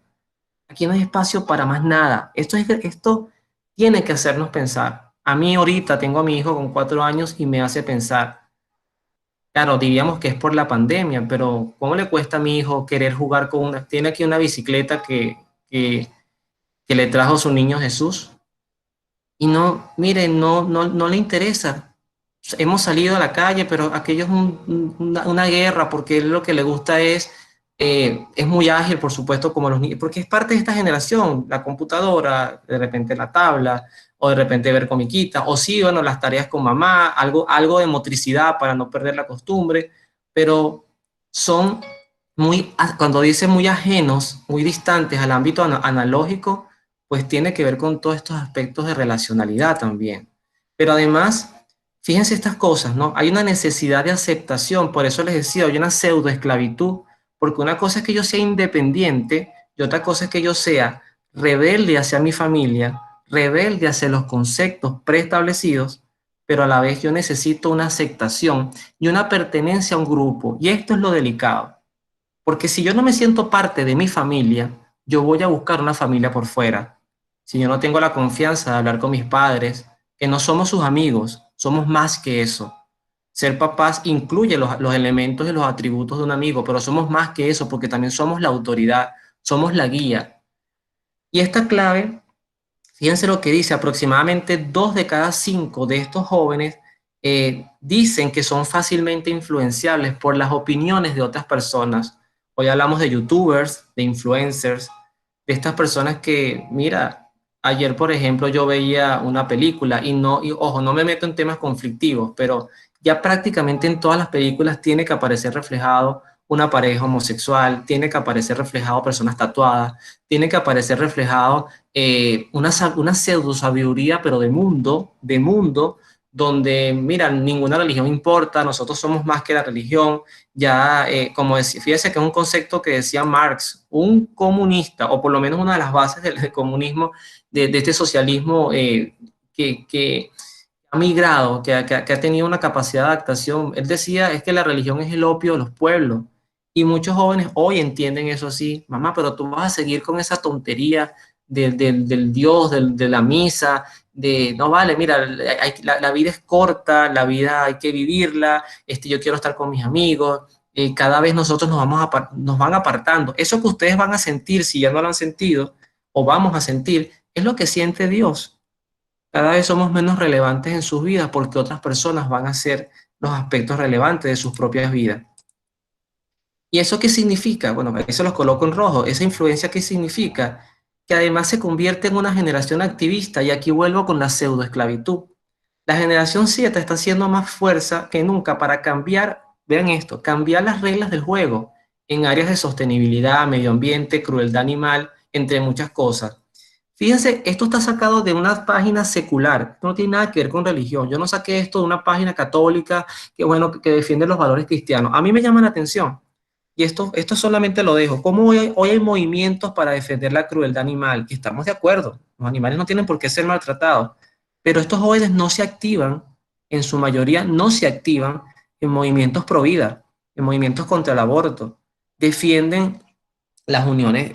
para más nada. Esto tiene que hacernos pensar. A mí ahorita tengo a mi hijo con 4 años y me hace pensar. Claro, diríamos que es por la pandemia, pero ¿cómo le cuesta a mi hijo querer jugar con una? Tiene aquí una bicicleta que, que le trajo su niño Jesús y no, mire, no le interesa. Hemos salido a la calle, pero aquello es una guerra porque él lo que le gusta es muy ágil, por supuesto, como los niños, porque es parte de esta generación, la computadora, de repente la tabla, o de repente ver comiquitas, o sí, bueno, las tareas con mamá, algo de motricidad para no perder la costumbre, pero son cuando dice muy ajenos, muy distantes al ámbito analógico, pues tiene que ver con todos estos aspectos de relacionalidad también. Pero además, fíjense estas cosas, ¿no? Hay una necesidad de aceptación, por eso les decía, hay una pseudoesclavitud, porque una cosa es que yo sea independiente y otra cosa es que yo sea rebelde hacia mi familia, rebelde hacia los conceptos preestablecidos, pero a la vez yo necesito una aceptación y una pertenencia a un grupo. Y esto es lo delicado, porque si yo no me siento parte de mi familia, yo voy a buscar una familia por fuera. Si yo no tengo la confianza de hablar con mis padres, que no somos sus amigos, somos más que eso. Ser papás incluye los elementos y los atributos de un amigo, pero somos más que eso porque también somos la autoridad, somos la guía. Y esta clave, fíjense lo que dice, aproximadamente 2 de cada 5 de estos jóvenes dicen que son fácilmente influenciables por las opiniones de otras personas. Hoy hablamos de youtubers, de influencers, de estas personas que, mira, ayer por ejemplo yo veía una película y ojo, no me meto en temas conflictivos, pero ya prácticamente en todas las películas tiene que aparecer reflejado una pareja homosexual, tiene que aparecer reflejado personas tatuadas, tiene que aparecer reflejado una pseudo sabiduría, pero de mundo, donde, mira, ninguna religión importa, nosotros somos más que la religión. Ya, como decía, fíjese que es un concepto que decía Marx, un comunista, o por lo menos una de las bases del comunismo, de este socialismo que ha migrado, que ha tenido una capacidad de adaptación. Él decía, es que la religión es el opio de los pueblos. Y muchos jóvenes hoy entienden eso así. Mamá, pero tú vas a seguir con esa tontería del Dios, de la misa, no vale, mira, la vida es corta, la vida hay que vivirla, yo quiero estar con mis amigos, cada vez nosotros nos van apartando. Eso que ustedes van a sentir, si ya no lo han sentido, o vamos a sentir, es lo que siente Dios. Cada vez somos menos relevantes en sus vidas porque otras personas van a ser los aspectos relevantes de sus propias vidas. ¿Y eso qué significa? Bueno, eso los coloco en rojo. Esa influencia, ¿qué significa? Que además se convierte en una generación activista, y aquí vuelvo con la pseudoesclavitud. La generación Z está haciendo más fuerza que nunca para cambiar, vean esto, cambiar las reglas del juego en áreas de sostenibilidad, medio ambiente, crueldad animal, entre muchas cosas. Fíjense, esto está sacado de una página secular, esto no tiene nada que ver con religión. Yo no saqué esto de una página católica que, bueno, que defiende los valores cristianos. A mí me llama la atención. Y esto solamente lo dejo. ¿Cómo hoy hay movimientos para defender la crueldad animal? Y estamos de acuerdo. Los animales no tienen por qué ser maltratados. Pero estos jóvenes no se activan, en su mayoría no se activan en movimientos pro vida, en movimientos contra el aborto. Defienden las uniones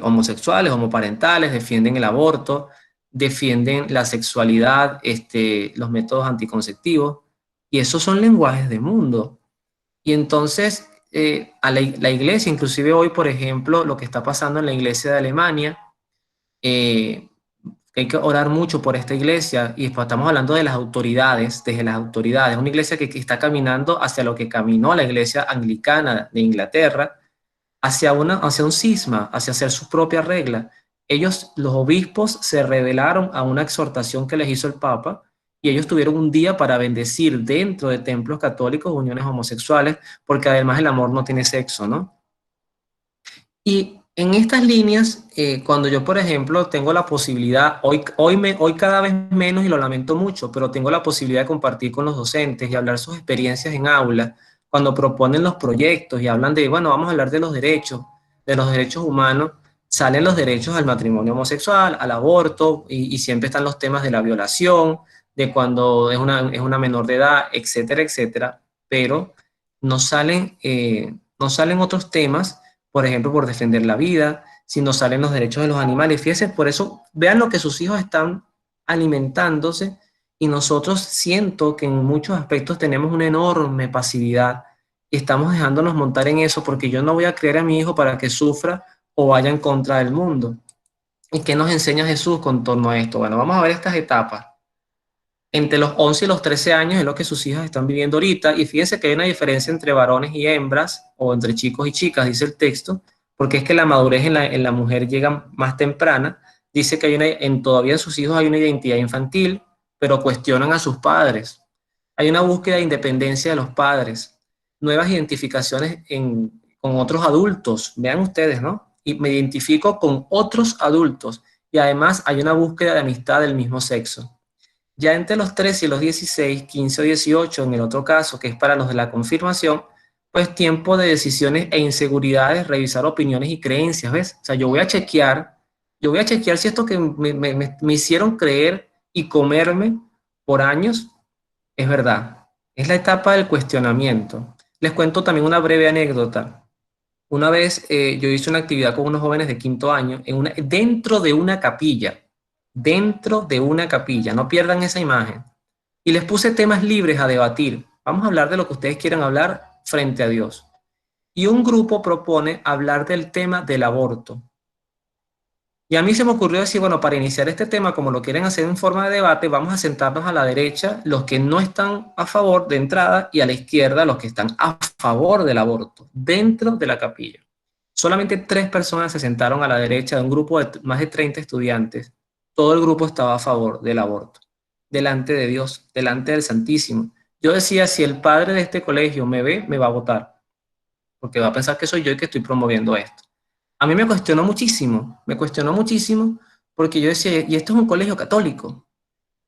homosexuales, homoparentales, defienden el aborto, defienden la sexualidad, los métodos anticonceptivos. Y esos son lenguajes de mundo. Y entonces, la iglesia, inclusive hoy, por ejemplo, lo que está pasando en la iglesia de Alemania, eh, hay que orar mucho por esta iglesia, y después estamos hablando de las autoridades, desde las autoridades, una iglesia que está caminando hacia lo que caminó la iglesia anglicana de Inglaterra, hacia un cisma, hacia hacer sus propias reglas. Ellos, los obispos, se rebelaron a una exhortación que les hizo el Papa, y ellos tuvieron un día para bendecir dentro de templos católicos uniones homosexuales, porque además el amor no tiene sexo, ¿no? Y en estas líneas, cuando yo, por ejemplo, tengo la posibilidad, hoy cada vez menos y lo lamento mucho, pero tengo la posibilidad de compartir con los docentes y hablar sus experiencias en aula, cuando proponen los proyectos y hablan de, bueno, vamos a hablar de los derechos humanos, salen los derechos al matrimonio homosexual, al aborto, y siempre están los temas de la violación, de cuando es una menor de edad, etcétera, etcétera. Pero no salen otros temas, por ejemplo, por defender la vida, sino salen los derechos de los animales. Fíjense, por eso vean lo que sus hijos están alimentándose y nosotros siento que en muchos aspectos tenemos una enorme pasividad y estamos dejándonos montar en eso porque yo no voy a creer a mi hijo para que sufra o vaya en contra del mundo. ¿Y qué nos enseña Jesús con torno a esto? Bueno, vamos a ver estas etapas. Entre los 11 y los 13 años es lo que sus hijas están viviendo ahorita, y fíjense que hay una diferencia entre varones y hembras, o entre chicos y chicas, dice el texto, porque es que la madurez en la mujer llega más temprana. Dice que todavía en sus hijos hay una identidad infantil, pero cuestionan a sus padres. Hay una búsqueda de independencia de los padres, nuevas identificaciones con otros adultos, vean ustedes, ¿no? Y me identifico con otros adultos, y además hay una búsqueda de amistad del mismo sexo. Ya entre los 13 y los 16, 15 o 18, en el otro caso, que es para los de la confirmación, pues tiempo de decisiones e inseguridades, revisar opiniones y creencias, ¿ves? O sea, yo voy a chequear si esto que me hicieron creer y comerme por años es verdad. Es la etapa del cuestionamiento. Les cuento también una breve anécdota. Una vez yo hice una actividad con unos jóvenes de quinto año dentro de una capilla, no pierdan esa imagen. Y les puse temas libres a debatir. Vamos a hablar de lo que ustedes quieran hablar frente a Dios. Y un grupo propone hablar del tema del aborto. Y a mí se me ocurrió decir, bueno, para iniciar este tema, como lo quieren hacer en forma de debate, vamos a sentarnos a la derecha los que no están a favor de entrada y a la izquierda los que están a favor del aborto, dentro de la capilla. Solamente 3 personas se sentaron a la derecha de un grupo de más de 30 estudiantes. Todo el grupo estaba a favor del aborto, delante de Dios, delante del Santísimo. Yo decía, si el padre de este colegio me ve, me va a votar, porque va a pensar que soy yo el que estoy promoviendo esto. A mí me cuestionó muchísimo, porque yo decía, y esto es un colegio católico,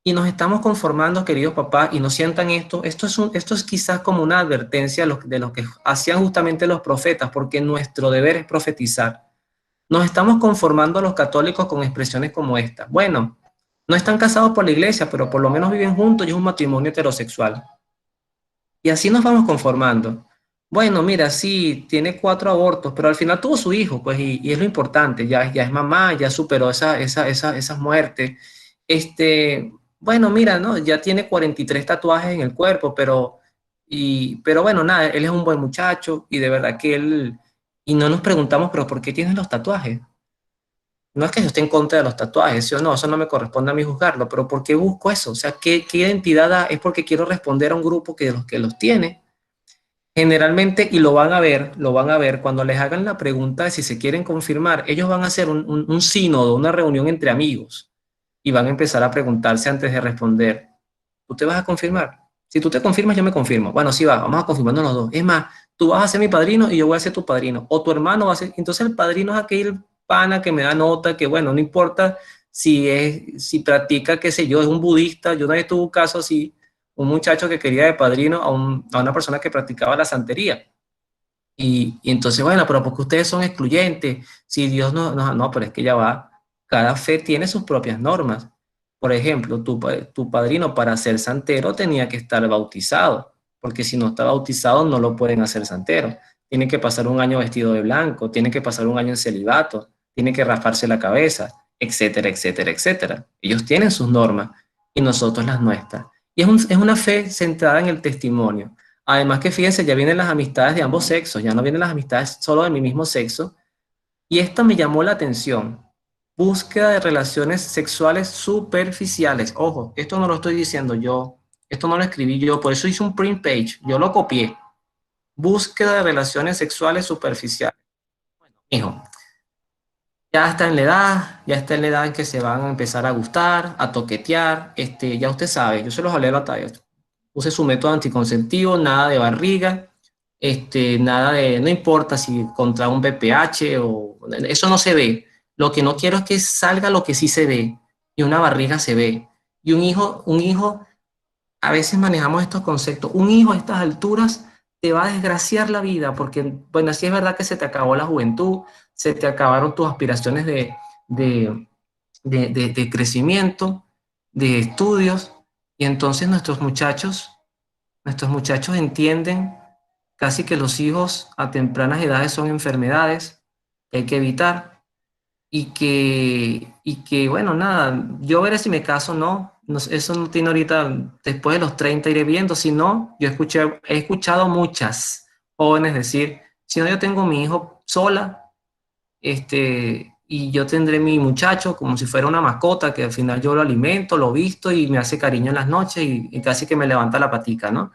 y nos estamos conformando, queridos papás, y no sientan esto. Esto es quizás como una advertencia de lo que hacían justamente los profetas, porque nuestro deber es profetizar. Nos estamos conformando los católicos con expresiones como esta. Bueno, no están casados por la iglesia, pero por lo menos viven juntos y es un matrimonio heterosexual. Y así nos vamos conformando. Bueno, mira, sí, tiene 4 abortos, pero al final tuvo su hijo, pues, y es lo importante, ya es mamá, ya superó esas muertes. Bueno, mira, ¿no? Ya tiene 43 tatuajes en el cuerpo, pero bueno, nada, él es un buen muchacho y de verdad que y no nos preguntamos, pero ¿por qué tienes los tatuajes? No es que yo esté en contra de los tatuajes, ¿sí o no? Eso no me corresponde a mí juzgarlo, pero ¿por qué busco eso? O sea, ¿qué identidad da? Es porque quiero responder a un grupo que los tiene. Generalmente, y lo van a ver cuando les hagan la pregunta de si se quieren confirmar, ellos van a hacer un sínodo, una reunión entre amigos, y van a empezar a preguntarse antes de responder, ¿tú te vas a confirmar? Si tú te confirmas, yo me confirmo. Bueno, sí va, vamos a confirmarnos los dos. Es más, tú vas a ser mi padrino y yo voy a ser tu padrino. O tu hermano va a ser... Entonces el padrino es aquel pana que me da nota, que bueno, no importa si practica, qué sé yo, es un budista. Yo una vez tuve un caso así, un muchacho que quería de padrino a una persona que practicaba la santería. Y entonces, bueno, pero porque ustedes son excluyentes, si Dios no, pero es que ya va, cada fe tiene sus propias normas. Por ejemplo, tu padrino para ser santero tenía que estar bautizado, porque si no está bautizado no lo pueden hacer santero. Tiene que pasar un año vestido de blanco, tiene que pasar un año en celibato, tiene que rasparse la cabeza, etcétera, etcétera, etcétera. Ellos tienen sus normas y nosotros las nuestras. Y es una fe centrada en el testimonio. Además que fíjense, ya vienen las amistades de ambos sexos, ya no vienen las amistades solo de mi mismo sexo. Y esta me llamó la atención. Búsqueda de relaciones sexuales superficiales. Ojo, esto no lo estoy diciendo yo, esto no lo escribí yo, por eso hice un print page, yo lo copié. Búsqueda de relaciones sexuales superficiales. Hijo, ya está en la edad en que se van a empezar a gustar, a toquetear, ya usted sabe, yo se los hablé a la talla. Use su método anticonceptivo, nada de barriga, nada de, no importa si contra un BPH o eso no se ve. Lo que no quiero es que salga lo que sí se ve y una barriga se ve. Y un hijo, a veces manejamos estos conceptos. Un hijo a estas alturas te va a desgraciar la vida porque, bueno, sí es verdad que se te acabó la juventud, se te acabaron tus aspiraciones de, de crecimiento, de estudios, y entonces nuestros muchachos entienden casi que los hijos a tempranas edades son enfermedades que hay que evitar y que bueno, nada, yo veré si me caso o no. Eso no tiene ahorita, después de los 30 iré viendo, si no, he escuchado muchas jóvenes decir, si no, yo tengo mi hijo sola, y yo tendré mi muchacho como si fuera una mascota, que al final yo lo alimento, lo visto y me hace cariño en las noches y casi que me levanta la patica, ¿no?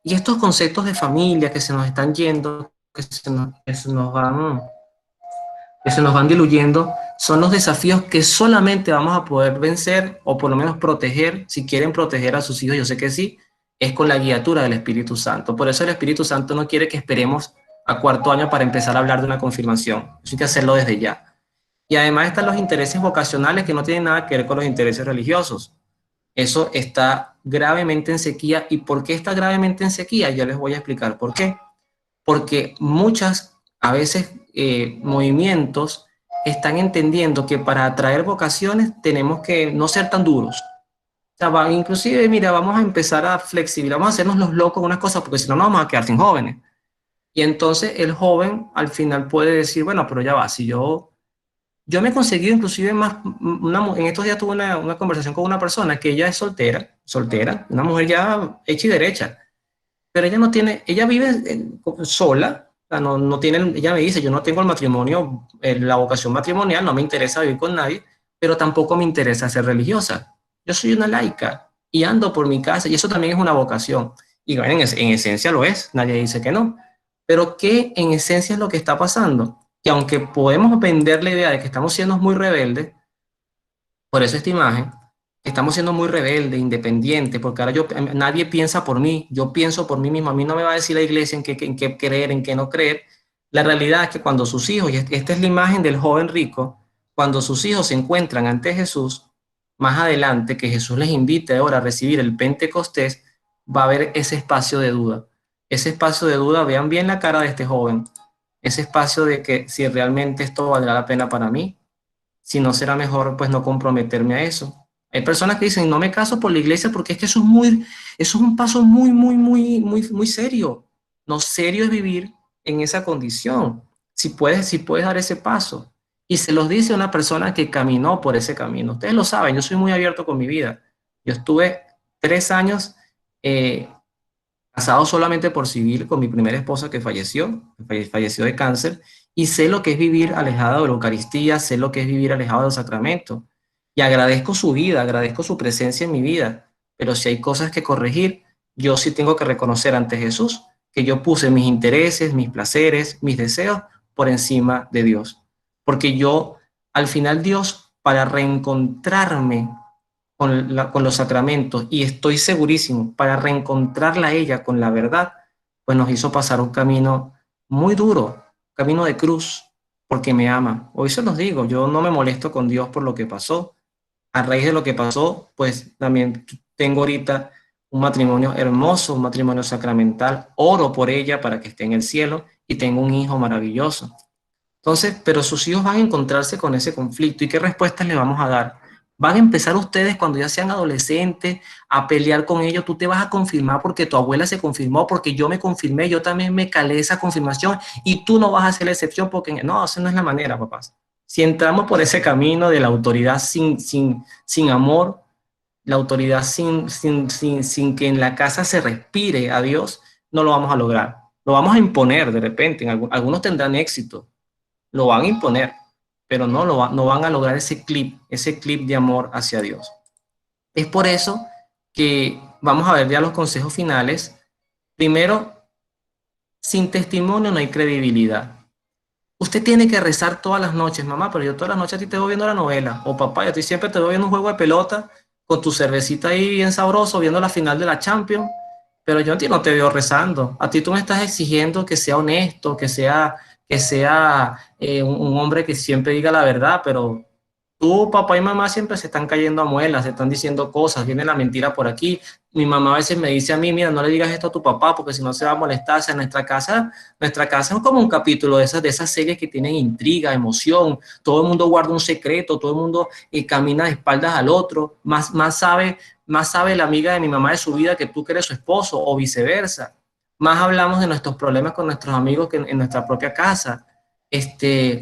Y estos conceptos de familia que se nos están yendo, que se nos van diluyendo, son los desafíos que solamente vamos a poder vencer o por lo menos proteger, si quieren proteger a sus hijos, yo sé que sí, es con la guiatura del Espíritu Santo. Por eso el Espíritu Santo no quiere que esperemos a cuarto año para empezar a hablar de una confirmación. Eso hay que hacerlo desde ya. Y además están los intereses vocacionales que no tienen nada que ver con los intereses religiosos. Eso está gravemente en sequía. ¿Y por qué está gravemente en sequía? Ya les voy a explicar por qué. Porque a veces, movimientos están entendiendo que para atraer vocaciones tenemos que no ser tan duros. O sea, inclusive, mira, vamos a empezar a flexibilizar, vamos a hacernos los locos con unas cosas, porque si no, nos vamos a quedar sin jóvenes. Y entonces el joven al final puede decir, bueno, pero ya va, si yo me he conseguido inclusive en estos días tuve una conversación con una persona que ella es soltera, una mujer ya hecha y derecha, pero ella no tiene, ella vive sola, o sea, no tiene, ella me dice, yo no tengo el matrimonio, la vocación matrimonial, no me interesa vivir con nadie, pero tampoco me interesa ser religiosa. Yo soy una laica y ando por mi casa y eso también es una vocación. Y bueno, en esencia lo es, nadie dice que no. Pero ¿qué en esencia es lo que está pasando? Que aunque podemos vender la idea de que estamos siendo muy rebeldes, por eso esta imagen, estamos siendo muy rebeldes, independientes, porque ahora nadie piensa por mí, yo pienso por mí mismo, a mí no me va a decir la iglesia en qué creer, en qué no creer. La realidad es que cuando sus hijos, y esta es la imagen del joven rico, cuando sus hijos se encuentran ante Jesús, más adelante, que Jesús les invite ahora a recibir el Pentecostés, va a haber ese espacio de duda. Ese espacio de duda, vean bien la cara de este joven, ese espacio de que si realmente esto valdrá la pena para mí, si no será mejor pues no comprometerme a eso. Hay personas que dicen, no me caso por la iglesia porque es que eso es un paso muy serio. No serio es vivir en esa condición. Si puedes dar ese paso. Y se los dice una persona que caminó por ese camino. Ustedes lo saben, yo soy muy abierto con mi vida. Yo estuve 3 años casado solamente por civil con mi primera esposa que falleció de cáncer, y sé lo que es vivir alejado de la Eucaristía, sé lo que es vivir alejado del sacramento. Y agradezco su vida, agradezco su presencia en mi vida, pero si hay cosas que corregir, yo sí tengo que reconocer ante Jesús que yo puse mis intereses, mis placeres, mis deseos por encima de Dios. Porque al final Dios, para reencontrarme con los sacramentos, y estoy segurísimo, para reencontrarla a ella con la verdad, pues nos hizo pasar un camino muy duro, camino de cruz, porque me ama. Hoy se los digo, yo no me molesto con Dios por lo que pasó. A raíz de lo que pasó, pues también tengo ahorita un matrimonio hermoso, un matrimonio sacramental, oro por ella para que esté en el cielo y tengo un hijo maravilloso. Entonces, pero sus hijos van a encontrarse con ese conflicto y qué respuestas le vamos a dar. Van a empezar ustedes cuando ya sean adolescentes a pelear con ellos. Tú te vas a confirmar porque tu abuela se confirmó, porque yo me confirmé, yo también me calé esa confirmación y tú no vas a ser la excepción porque no, esa no es la manera, papás. Si entramos por ese camino de la autoridad sin amor, la autoridad sin que en la casa se respire a Dios, no lo vamos a lograr. Lo vamos a imponer de repente. Algunos tendrán éxito, lo van a imponer, pero no van a lograr ese clip de amor hacia Dios. Es por eso que vamos a ver ya los consejos finales. Primero, sin testimonio no hay credibilidad. Usted tiene que rezar todas las noches, mamá, pero yo todas las noches a ti te voy viendo la novela, o papá, yo a ti siempre te voy viendo un juego de pelota con tu cervecita ahí bien sabroso, viendo la final de la Champions, pero yo a ti no te veo rezando. A ti tú me estás exigiendo que sea honesto, que sea un hombre que siempre diga la verdad, pero tú, papá y mamá siempre se están cayendo a muelas, se están diciendo cosas, viene la mentira por aquí. Mi mamá a veces me dice a mí, mira, no le digas esto a tu papá porque si no se va a molestar. O sea, nuestra casa es como un capítulo de esas series que tienen intriga, emoción, todo el mundo guarda un secreto, todo el mundo camina de espaldas al otro, más sabe la amiga de mi mamá de su vida que tú que eres su esposo o viceversa. Más hablamos de nuestros problemas con nuestros amigos que en nuestra propia casa.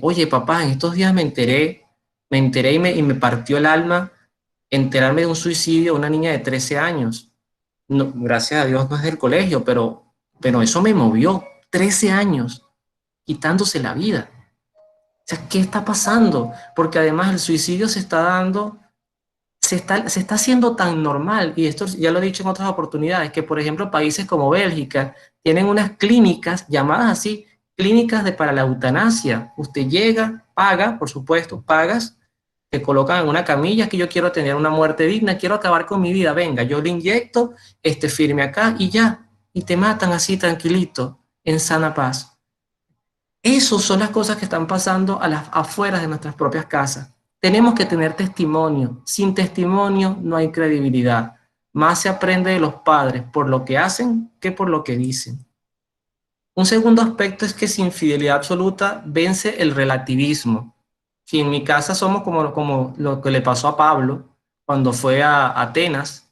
Oye, papá, en estos días me enteré y me partió el alma enterarme de un suicidio de una niña de 13 años. No, gracias a Dios no es del colegio, pero eso me movió. 13 años, quitándose la vida. O sea, ¿qué está pasando? Porque además el suicidio se está dando, se está haciendo tan normal, y esto ya lo he dicho en otras oportunidades, que por ejemplo países como Bélgica tienen unas clínicas llamadas así, clínicas para la eutanasia. Usted llega, paga, por supuesto, pagas, te colocan en una camilla, que yo quiero tener una muerte digna, quiero acabar con mi vida, venga, yo le inyecto, firme acá y ya, y te matan así tranquilito, en sana paz. Esas son las cosas que están pasando a las afueras de nuestras propias casas. Tenemos que tener testimonio. Sin testimonio no hay credibilidad. Más se aprende de los padres por lo que hacen que por lo que dicen. Un segundo aspecto es que sin fidelidad absoluta vence el relativismo. Si en mi casa somos como lo que le pasó a Pablo cuando fue a Atenas,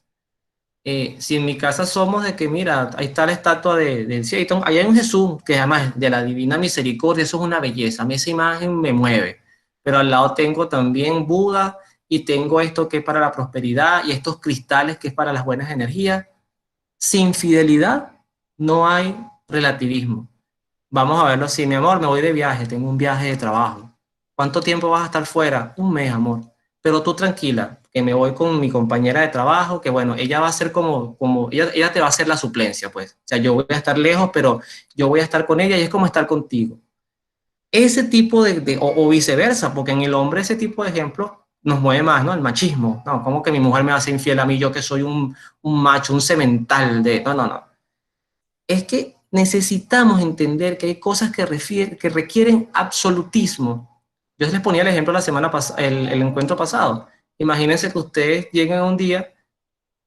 si en mi casa somos de que, mira, ahí está la estatua sí, ahí hay un Jesús que además de la divina misericordia, eso es una belleza, a mí esa imagen me mueve, pero al lado tengo también Buda y tengo esto que es para la prosperidad y estos cristales que es para las buenas energías. Sin fidelidad no hay relativismo. Vamos a verlo así, mi amor, me voy de viaje, tengo un viaje de trabajo. ¿Cuánto tiempo vas a estar fuera? Un mes, amor. Pero tú tranquila, que me voy con mi compañera de trabajo, que bueno, ella va a ser ella te va a hacer la suplencia, pues. O sea, yo voy a estar lejos, pero yo voy a estar con ella y es como estar contigo. Ese tipo o viceversa, porque en el hombre ese tipo de ejemplos nos mueve más, ¿no? El machismo. No, ¿cómo que mi mujer me va a ser infiel a mí, yo que soy un macho, un semental de... No, no, no. Es que necesitamos entender que hay cosas que requieren absolutismo. Yo les ponía el ejemplo la semana pasada, el encuentro pasado. Imagínense que ustedes llegan un día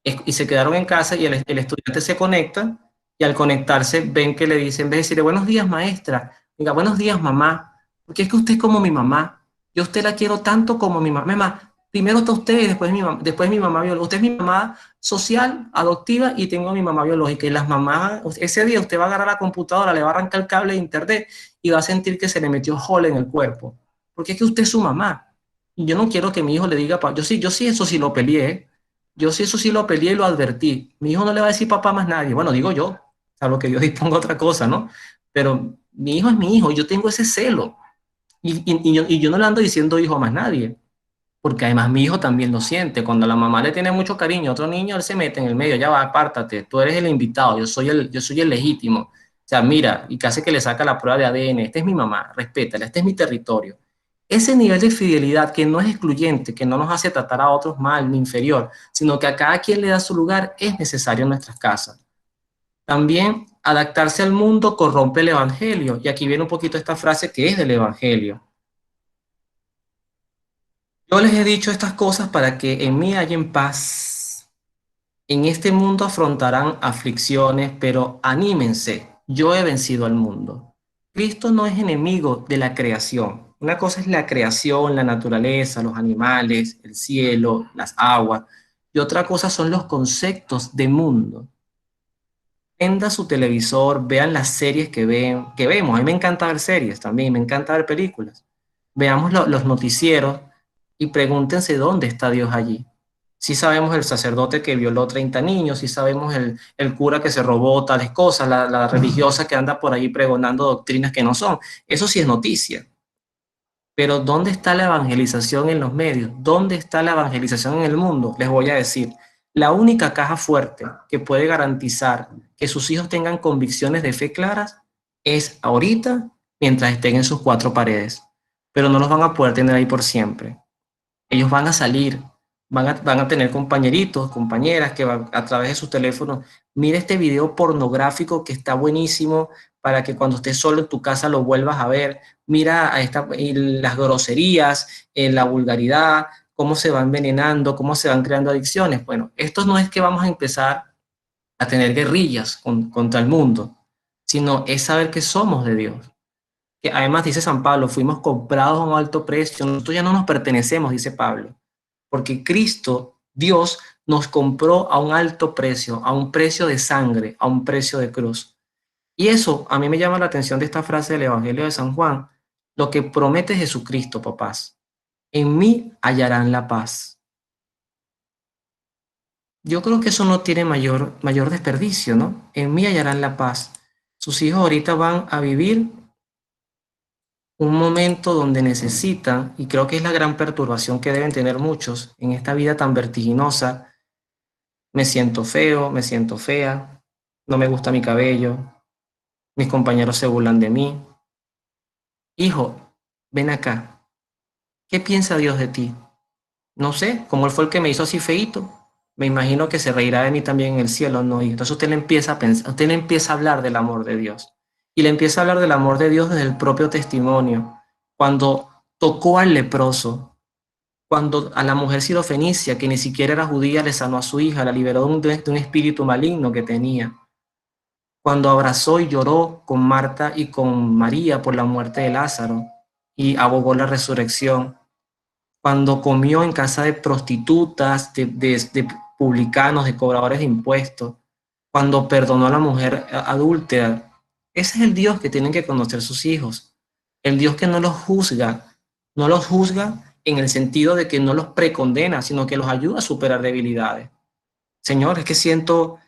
y se quedaron en casa y el estudiante se conecta y al conectarse ven que le dicen, en vez de decirle buenos días maestra, diga buenos días mamá, porque es que usted es como mi mamá. Yo a usted la quiero tanto como mi mamá. Mamá, primero está usted y después mi mamá biológica. Usted es mi mamá social, adoptiva, y tengo a mi mamá biológica. Y las mamás, ese día usted va a agarrar la computadora, le va a arrancar el cable de internet y va a sentir que se le metió hole en el cuerpo. Porque es que usted es su mamá. Y yo no quiero que mi hijo le diga, yo sí, eso sí lo peleé, ¿eh? Yo sí, eso sí lo peleé y lo advertí. Mi hijo no le va a decir papá a más nadie. Bueno, digo yo, salvo que yo disponga otra cosa, ¿no? Pero mi hijo es mi hijo, yo tengo ese celo. Y yo no le ando diciendo hijo a más nadie, porque además mi hijo también lo siente. Cuando la mamá le tiene mucho cariño a otro niño, él se mete en el medio, ya va, apártate, tú eres el invitado, yo soy el legítimo. O sea, mira, y casi que le saca la prueba de ADN, esta es mi mamá, respétala, este es mi territorio. Ese nivel de fidelidad que no es excluyente, que no nos hace tratar a otros mal ni inferior, sino que a cada quien le da su lugar, es necesario en nuestras casas. También adaptarse al mundo corrompe el evangelio. Y aquí viene un poquito esta frase que es del evangelio. Yo les he dicho estas cosas para que en mí hayan paz. En este mundo afrontarán aflicciones, pero anímense, yo he vencido al mundo. Cristo no es enemigo de la creación. Una cosa es la creación, la naturaleza, los animales, el cielo, las aguas, y otra cosa son los conceptos de mundo. Prenda su televisor, vean las series que vemos. A mí me encanta ver series también, me encanta ver películas. Veamos los noticieros y pregúntense dónde está Dios allí. Sí sabemos el sacerdote que violó 30 niños, sí sabemos el cura que se robó tales cosas, la religiosa que anda por ahí pregonando doctrinas que no son. Eso sí es noticia. Pero ¿dónde está la evangelización en los medios? ¿Dónde está la evangelización en el mundo? Les voy a decir, la única caja fuerte que puede garantizar que sus hijos tengan convicciones de fe claras es ahorita, mientras estén en sus cuatro paredes. Pero no los van a poder tener ahí por siempre. Ellos van a salir, van a tener compañeritos, compañeras que van a través de sus teléfonos. Mira este video pornográfico que está buenísimo para que cuando estés solo en tu casa lo vuelvas a ver. Mira las groserías, la vulgaridad, cómo se van envenenando, cómo se van creando adicciones. Bueno, esto no es que vamos a empezar a tener guerrillas contra el mundo, sino es saber que somos de Dios. Que además dice San Pablo, fuimos comprados a un alto precio, nosotros ya no nos pertenecemos, dice Pablo, porque Cristo, Dios, nos compró a un alto precio, a un precio de sangre, a un precio de cruz. Y eso a mí me llama la atención de esta frase del Evangelio de San Juan, lo que promete Jesucristo, papás. En mí hallarán la paz. Yo creo que eso no tiene mayor desperdicio, ¿no? En mí hallarán la paz. Sus hijos ahorita van a vivir un momento donde necesitan, y creo que es la gran perturbación que deben tener muchos en esta vida tan vertiginosa: me siento feo, me siento fea, no me gusta mi cabello, mis compañeros se burlan de mí. Hijo, ven acá, ¿qué piensa Dios de ti? No sé, como él fue el que me hizo así feíto, me imagino que se reirá de mí también en el cielo, ¿no? Y entonces usted le empieza a pensar, usted le empieza a hablar del amor de Dios. Y le empieza a hablar del amor de Dios desde el propio testimonio. Cuando tocó al leproso, cuando a la mujer sirofenicia, que ni siquiera era judía, le sanó a su hija, la liberó de un espíritu maligno que tenía. Cuando abrazó y lloró con Marta y con María por la muerte de Lázaro y abogó la resurrección. Cuando comió en casa de prostitutas, de publicanos, de cobradores de impuestos, cuando perdonó a la mujer adúltera. Ese es el Dios que tienen que conocer sus hijos. El Dios que no los juzga en el sentido de que no los precondena, sino que los ayuda a superar debilidades. Señor, es que siento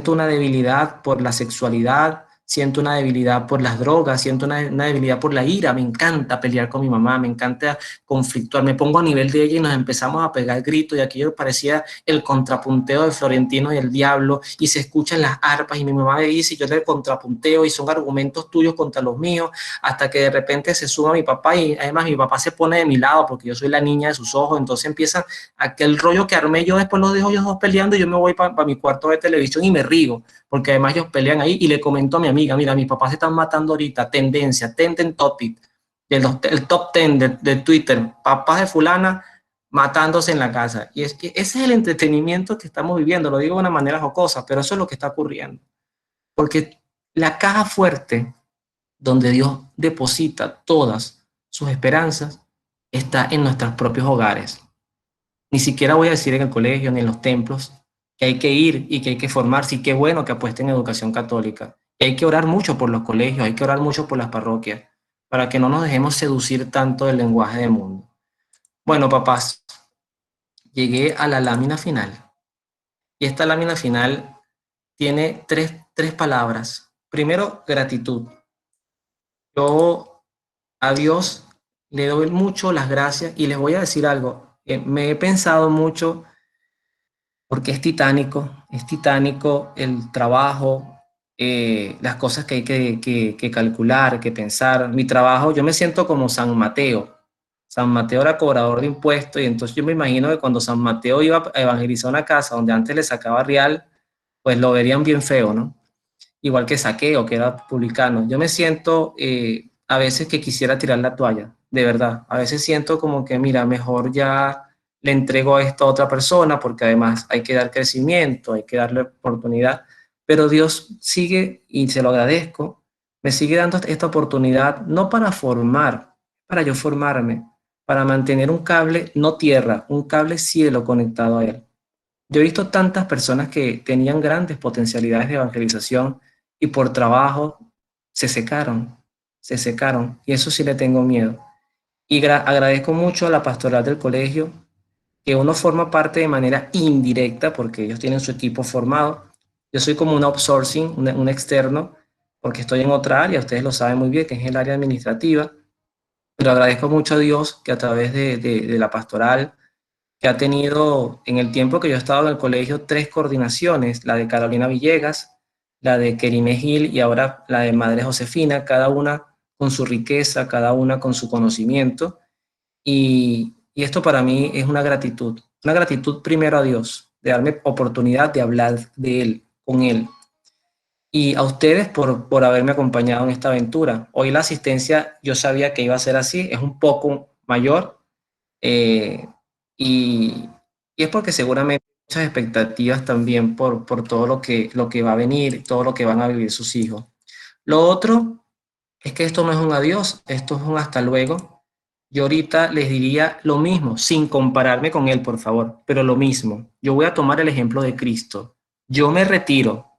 una debilidad por la sexualidad, siento una debilidad por las drogas, siento una debilidad por la ira. Me encanta pelear con mi mamá, me encanta conflictuar, me pongo a nivel de ella y nos empezamos a pegar gritos, y aquello parecía el contrapunteo de Florentino y el Diablo, y se escuchan las arpas y mi mamá me dice y yo le contrapunteo y son argumentos tuyos contra los míos, hasta que de repente se suma mi papá y además mi papá se pone de mi lado porque yo soy la niña de sus ojos. Entonces empieza aquel rollo que armé yo. Después los dejo ellos dos peleando y yo me voy para mi cuarto de televisión y me río, porque además ellos pelean ahí, y le comento a mi amiga: mira, mis papás se están matando ahorita, tendencia, trending topic, el top 10 de Twitter, papás de fulana matándose en la casa. Y es que ese es el entretenimiento que estamos viviendo, lo digo de una manera jocosa, pero eso es lo que está ocurriendo, porque la caja fuerte donde Dios deposita todas sus esperanzas está en nuestros propios hogares. Ni siquiera voy a decir en el colegio ni en los templos, que hay que ir y que hay que formarse, y qué bueno que apuesten en educación católica. Y hay que orar mucho por los colegios, hay que orar mucho por las parroquias, para que no nos dejemos seducir tanto del lenguaje del mundo. Bueno, papás, llegué a la lámina final. Y esta lámina final tiene tres palabras. Primero, gratitud. Yo a Dios le doy mucho las gracias, y les voy a decir algo. Me he pensado mucho, porque es titánico el trabajo, las cosas que hay que calcular, que pensar. Mi trabajo, yo me siento como San Mateo. San Mateo era cobrador de impuestos, y entonces yo me imagino que cuando San Mateo iba a evangelizar una casa donde antes le sacaba real, pues lo verían bien feo, ¿no? Igual que Saqueo, que era publicano. Yo me siento a veces que quisiera tirar la toalla, de verdad. A veces siento como que, mira, mejor ya le entrego a esta otra persona, porque además hay que dar crecimiento, hay que darle oportunidad. Pero Dios sigue, y se lo agradezco, me sigue dando esta oportunidad, no para formar, para yo formarme, para mantener un cable, no tierra, un cable cielo conectado a Él. Yo he visto tantas personas que tenían grandes potencialidades de evangelización, y por trabajo se secaron, y eso sí le tengo miedo. Y agradezco mucho a la pastoral del colegio, que uno forma parte de manera indirecta, porque ellos tienen su equipo formado. Yo soy como un outsourcing, un externo, porque estoy en otra área, ustedes lo saben muy bien, que es el área administrativa, pero agradezco mucho a Dios que a través de la pastoral, que ha tenido en el tiempo que yo he estado en el colegio tres coordinaciones: la de Carolina Villegas, la de Kerime Gil y ahora la de Madre Josefina, cada una con su riqueza, cada una con su conocimiento. Y esto para mí es una gratitud primero a Dios, de darme oportunidad de hablar de Él, con Él. Y a ustedes por haberme acompañado en esta aventura. Hoy la asistencia yo sabía que iba a ser así, es un poco mayor, eh, y, y es porque seguramente hay muchas expectativas también por todo lo que va a venir, todo lo que van a vivir sus hijos. Lo otro es que esto no es un adiós, esto es un hasta luego. Yo ahorita les diría lo mismo, sin compararme con él, por favor, pero lo mismo. Yo voy a tomar el ejemplo de Cristo. Yo me retiro,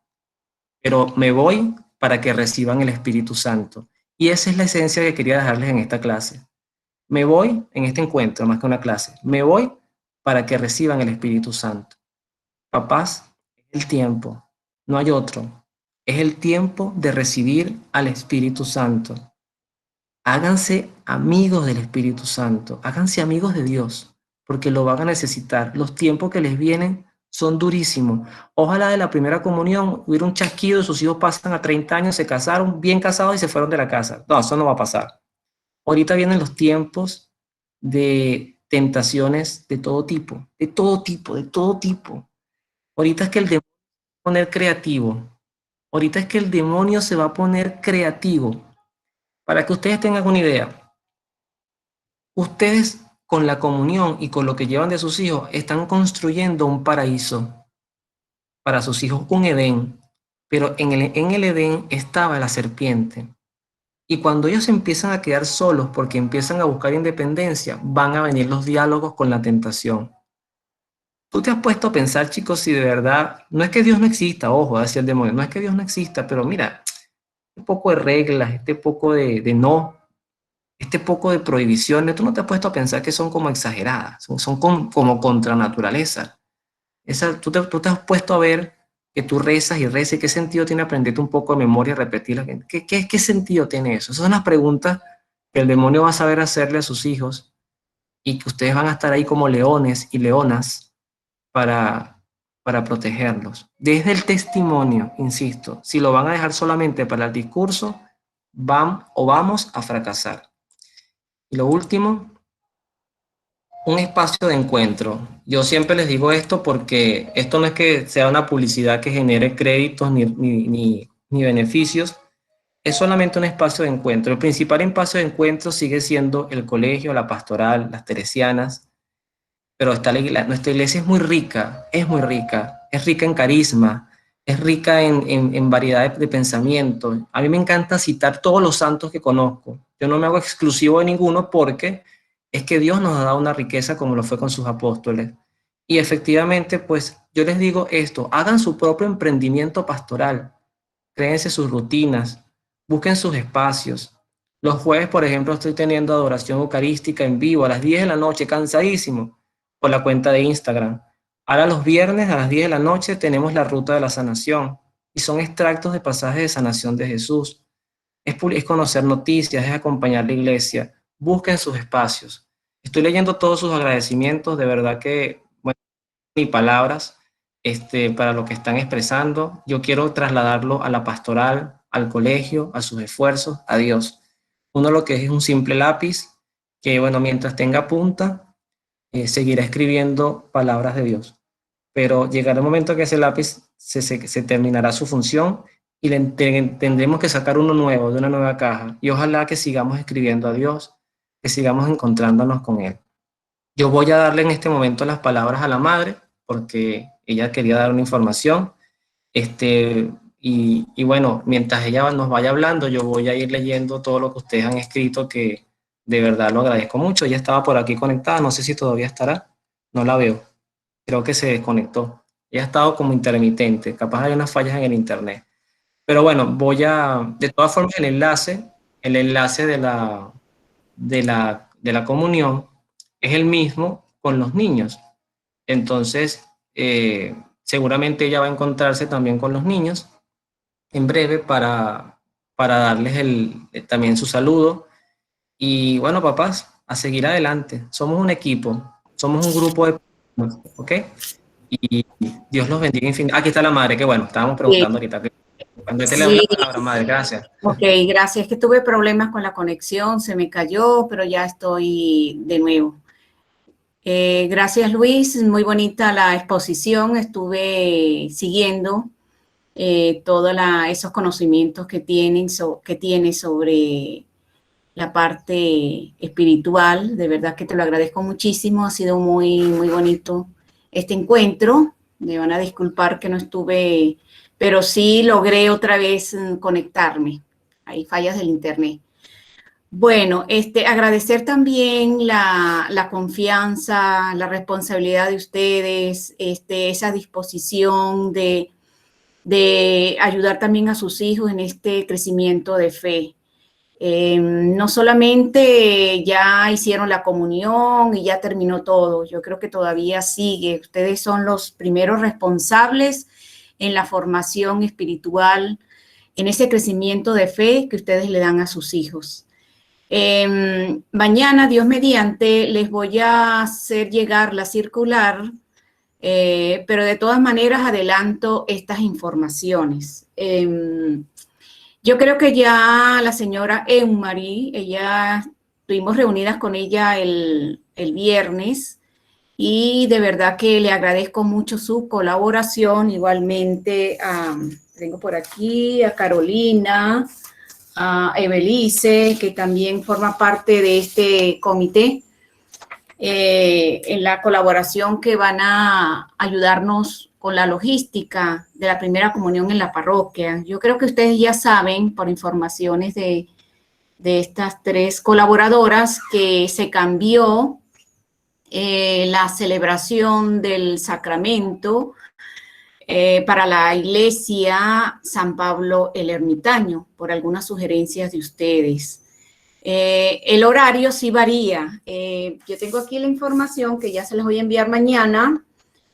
pero me voy para que reciban el Espíritu Santo. Y esa es la esencia que quería dejarles en esta clase. Me voy, en este encuentro, más que una clase, me voy para que reciban el Espíritu Santo. Papás, es el tiempo, no hay otro. Es el tiempo de recibir al Espíritu Santo. Háganse amigos del Espíritu Santo, háganse amigos de Dios, porque lo van a necesitar. Los tiempos que les vienen son durísimos. Ojalá de la primera comunión hubiera un chasquido y sus hijos pasan a 30 años, se casaron, bien casados y se fueron de la casa. No, eso no va a pasar. Ahorita vienen los tiempos de tentaciones de todo tipo, de todo tipo, de todo tipo. Ahorita es que el demonio se va a poner creativo. Ahorita es que el demonio se va a poner creativo. Para que ustedes tengan una idea, ustedes con la comunión y con lo que llevan de sus hijos están construyendo un paraíso para sus hijos, un Edén. Pero en el Edén estaba la serpiente. Y cuando ellos empiezan a quedar solos porque empiezan a buscar independencia, van a venir los diálogos con la tentación. Tú te has puesto a pensar, chicos, si de verdad, no es que Dios no exista, ojo, decía el demonio, no es que Dios no exista, pero mira, un poco de reglas, este poco de no, este poco de prohibiciones, tú no te has puesto a pensar que son como exageradas, son como contra naturaleza. Tú te has puesto a ver que tú rezas y rezas, y qué sentido tiene aprenderte un poco de memoria y repetirla. ¿Qué sentido tiene eso? Esas son las preguntas que el demonio va a saber hacerle a sus hijos y que ustedes van a estar ahí como leones y leonas para, para protegerlos. Desde el testimonio, insisto, si lo van a dejar solamente para el discurso, vamos a fracasar. Y lo último, un espacio de encuentro. Yo siempre les digo esto porque esto no es que sea una publicidad que genere créditos ni beneficios, es solamente un espacio de encuentro. El principal espacio de encuentro sigue siendo el colegio, la pastoral, las teresianas, pero nuestra iglesia es rica en carisma, es rica en variedad de pensamientos. A mí me encanta citar todos los santos que conozco. Yo no me hago exclusivo de ninguno porque es que Dios nos ha dado una riqueza como lo fue con sus apóstoles. Y efectivamente, pues yo les digo esto, hagan su propio emprendimiento pastoral, créense sus rutinas, busquen sus espacios. Los jueves, por ejemplo, estoy teniendo adoración eucarística en vivo a las 10 de la noche, cansadísimo, por la cuenta de Instagram. Ahora los viernes a las 10 de la noche tenemos la ruta de la sanación y son extractos de pasajes de sanación de Jesús. Es conocer noticias, es acompañar la iglesia. Busquen sus espacios. Estoy leyendo todos sus agradecimientos, de verdad que, bueno, ni palabras para lo que están expresando. Yo quiero trasladarlo a la pastoral, al colegio, a sus esfuerzos, a Dios. Uno lo que es un simple lápiz que, bueno, mientras tenga punta, seguirá escribiendo palabras de Dios. Pero llegará el momento que ese lápiz se terminará su función y tendremos que sacar uno nuevo de una nueva caja. Y ojalá que sigamos escribiendo a Dios, que sigamos encontrándonos con Él. Yo voy a darle en este momento las palabras a la madre, porque ella quería dar una información. Y bueno, mientras ella nos vaya hablando, yo voy a ir leyendo todo lo que ustedes han escrito, que de verdad lo agradezco mucho. Ella estaba por aquí conectada, no sé si todavía estará, no la veo, creo que se desconectó. Ella ha estado como intermitente, capaz hay unas fallas en el internet. Pero bueno, de todas formas, el enlace de la comunión es el mismo con los niños. Entonces, seguramente ella va a encontrarse también con los niños en breve para darles también su saludo. Y bueno, papás, a seguir adelante. Somos un equipo, somos un grupo de personas, ¿ok? Y Dios los bendiga infinitamente. Aquí está la madre, que bueno, estábamos preguntando
Sí,
ahorita. Cuando te le doy
sí,
la palabra, madre, gracias.
ok, gracias. Es que tuve problemas con la conexión, se me cayó, pero ya estoy de nuevo. Gracias, Luis. Muy bonita la exposición. Estuve siguiendo todos esos conocimientos que tiene sobre la parte espiritual. De verdad que te lo agradezco muchísimo. Ha sido muy, muy bonito este encuentro. Me van a disculpar que no estuve, pero sí logré otra vez conectarme. Hay fallas del internet. Bueno, agradecer también la confianza, la responsabilidad de ustedes, esa disposición de ayudar también a sus hijos en este crecimiento de fe. No solamente ya hicieron la comunión y ya terminó todo, yo creo que todavía sigue. Ustedes son los primeros responsables en la formación espiritual, en ese crecimiento de fe que ustedes le dan a sus hijos. Mañana, Dios mediante, les voy a hacer llegar la circular, pero de todas maneras adelanto estas informaciones. Yo creo que ya la señora Eumari, ella, estuvimos reunidas con ella el viernes y de verdad que le agradezco mucho su colaboración. Igualmente, tengo por aquí a Carolina, a Evelice, que también forma parte de este comité, en la colaboración que van a ayudarnos con la logística de la primera comunión en la parroquia. Yo creo que ustedes ya saben, por informaciones de estas tres colaboradoras, que se cambió la celebración del sacramento para la iglesia San Pablo el Ermitaño, por algunas sugerencias de ustedes. El horario sí varía. Yo tengo aquí la información que ya se les voy a enviar mañana,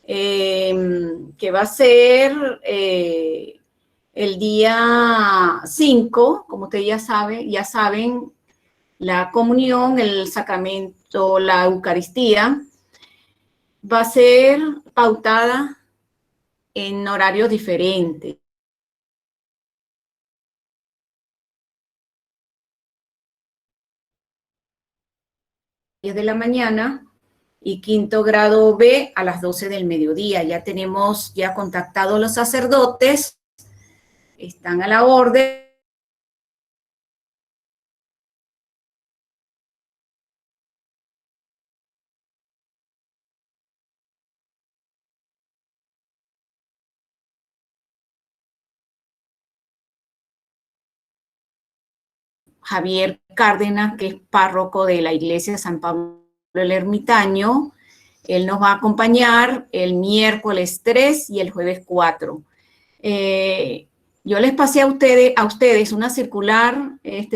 que va a ser el día 5, como ustedes ya saben, la comunión, el sacramento, la Eucaristía, va a ser pautada en horarios diferentes. De la mañana y quinto grado B a las 12 del mediodía. Ya tenemos contactados los sacerdotes, están a la orden. Javier Cárdenas, que es párroco de la iglesia San Pablo el Ermitaño, él nos va a acompañar el miércoles 3 y el jueves 4. Yo les pasé a ustedes una circular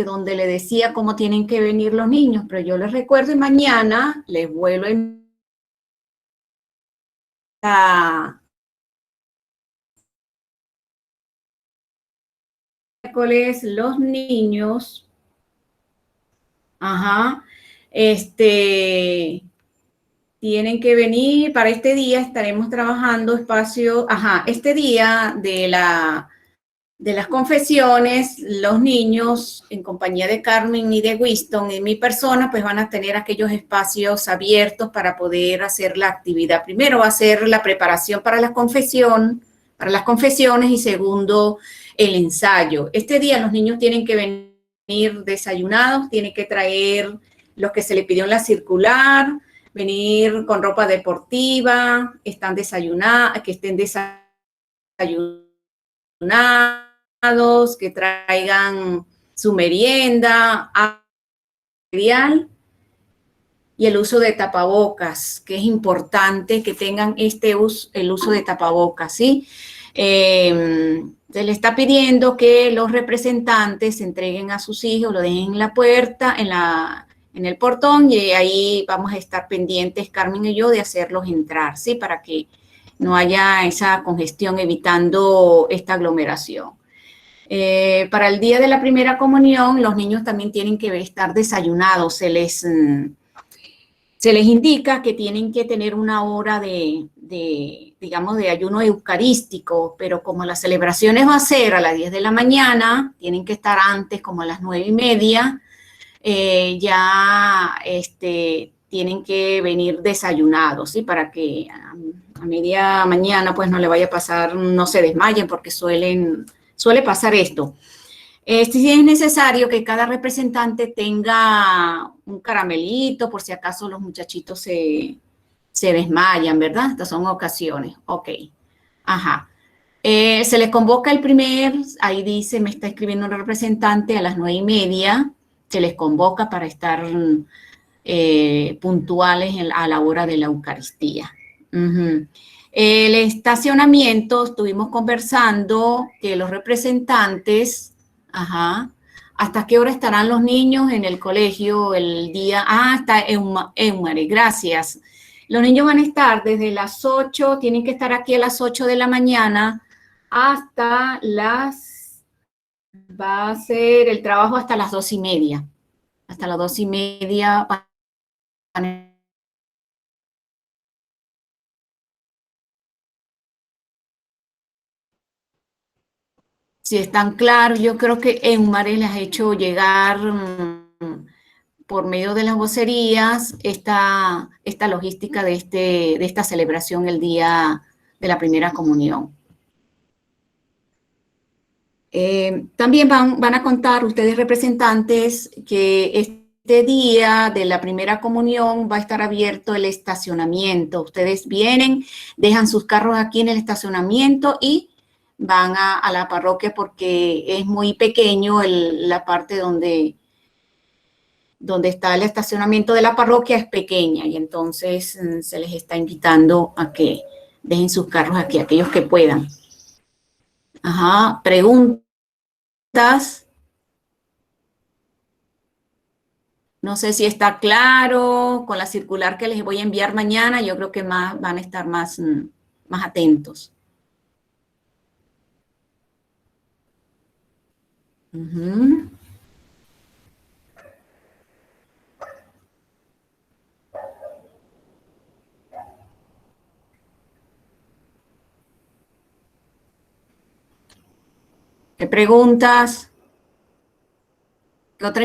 donde le decía cómo tienen que venir los niños, pero yo les recuerdo y mañana les vuelvo a miércoles los niños, tienen que venir. Para este día estaremos trabajando este día de las confesiones, los niños en compañía de Carmen y de Winston y mi persona, pues van a tener aquellos espacios abiertos para poder hacer la actividad. Primero va a ser la preparación para las confesiones y segundo, el ensayo. Este día los niños tienen que venir desayunados, tienen que traer los que se le pidió en la circular, venir con ropa deportiva, que estén desayunados, que traigan su merienda, material y el uso de tapabocas, que es importante que tengan el uso de tapabocas, ¿sí? Se le está pidiendo que los representantes entreguen a sus hijos, lo dejen en la puerta, en el portón, y ahí vamos a estar pendientes, Carmen y yo, de hacerlos entrar, ¿sí? Para que no haya esa congestión, evitando esta aglomeración. Para el día de la primera comunión, los niños también tienen que estar desayunados. Se les indica que tienen que tener una hora digamos, de ayuno eucarístico, pero como las celebraciones va a ser a las 10 de la mañana, tienen que estar antes, como a las 9:30, tienen que venir desayunados, ¿sí? Para que a media mañana pues no le vaya a pasar, no se desmayen, porque suele pasar esto. Si es necesario que cada representante tenga un caramelito, por si acaso los muchachitos se desmayan, ¿verdad? Estas son ocasiones. Ok. Se les convoca ahí dice, me está escribiendo un representante a las 9:30, se les convoca para estar puntuales a la hora de la Eucaristía. El estacionamiento, estuvimos conversando que los representantes, ¿hasta qué hora estarán los niños en el colegio el día? Está Eumare, gracias. Los niños van a estar desde las 8, tienen que estar aquí a las 8 de la mañana hasta va a ser el trabajo hasta las 2:30. Hasta las 2:30 van a. Si están claros, yo creo que Eumare les ha hecho llegar por medio de las vocerías esta logística de esta celebración el día de la primera comunión. También van a contar ustedes representantes que este día de la primera comunión va a estar abierto el estacionamiento. Ustedes vienen, dejan sus carros aquí en el estacionamiento y van a la parroquia porque es muy pequeño la parte donde está el estacionamiento de la parroquia es pequeña y entonces se les está invitando a que dejen sus carros aquí, aquellos que puedan. Preguntas. No sé si está claro con la circular que les voy a enviar mañana. Yo creo que van a estar más atentos. ¿Qué preguntas? ¿Qué otra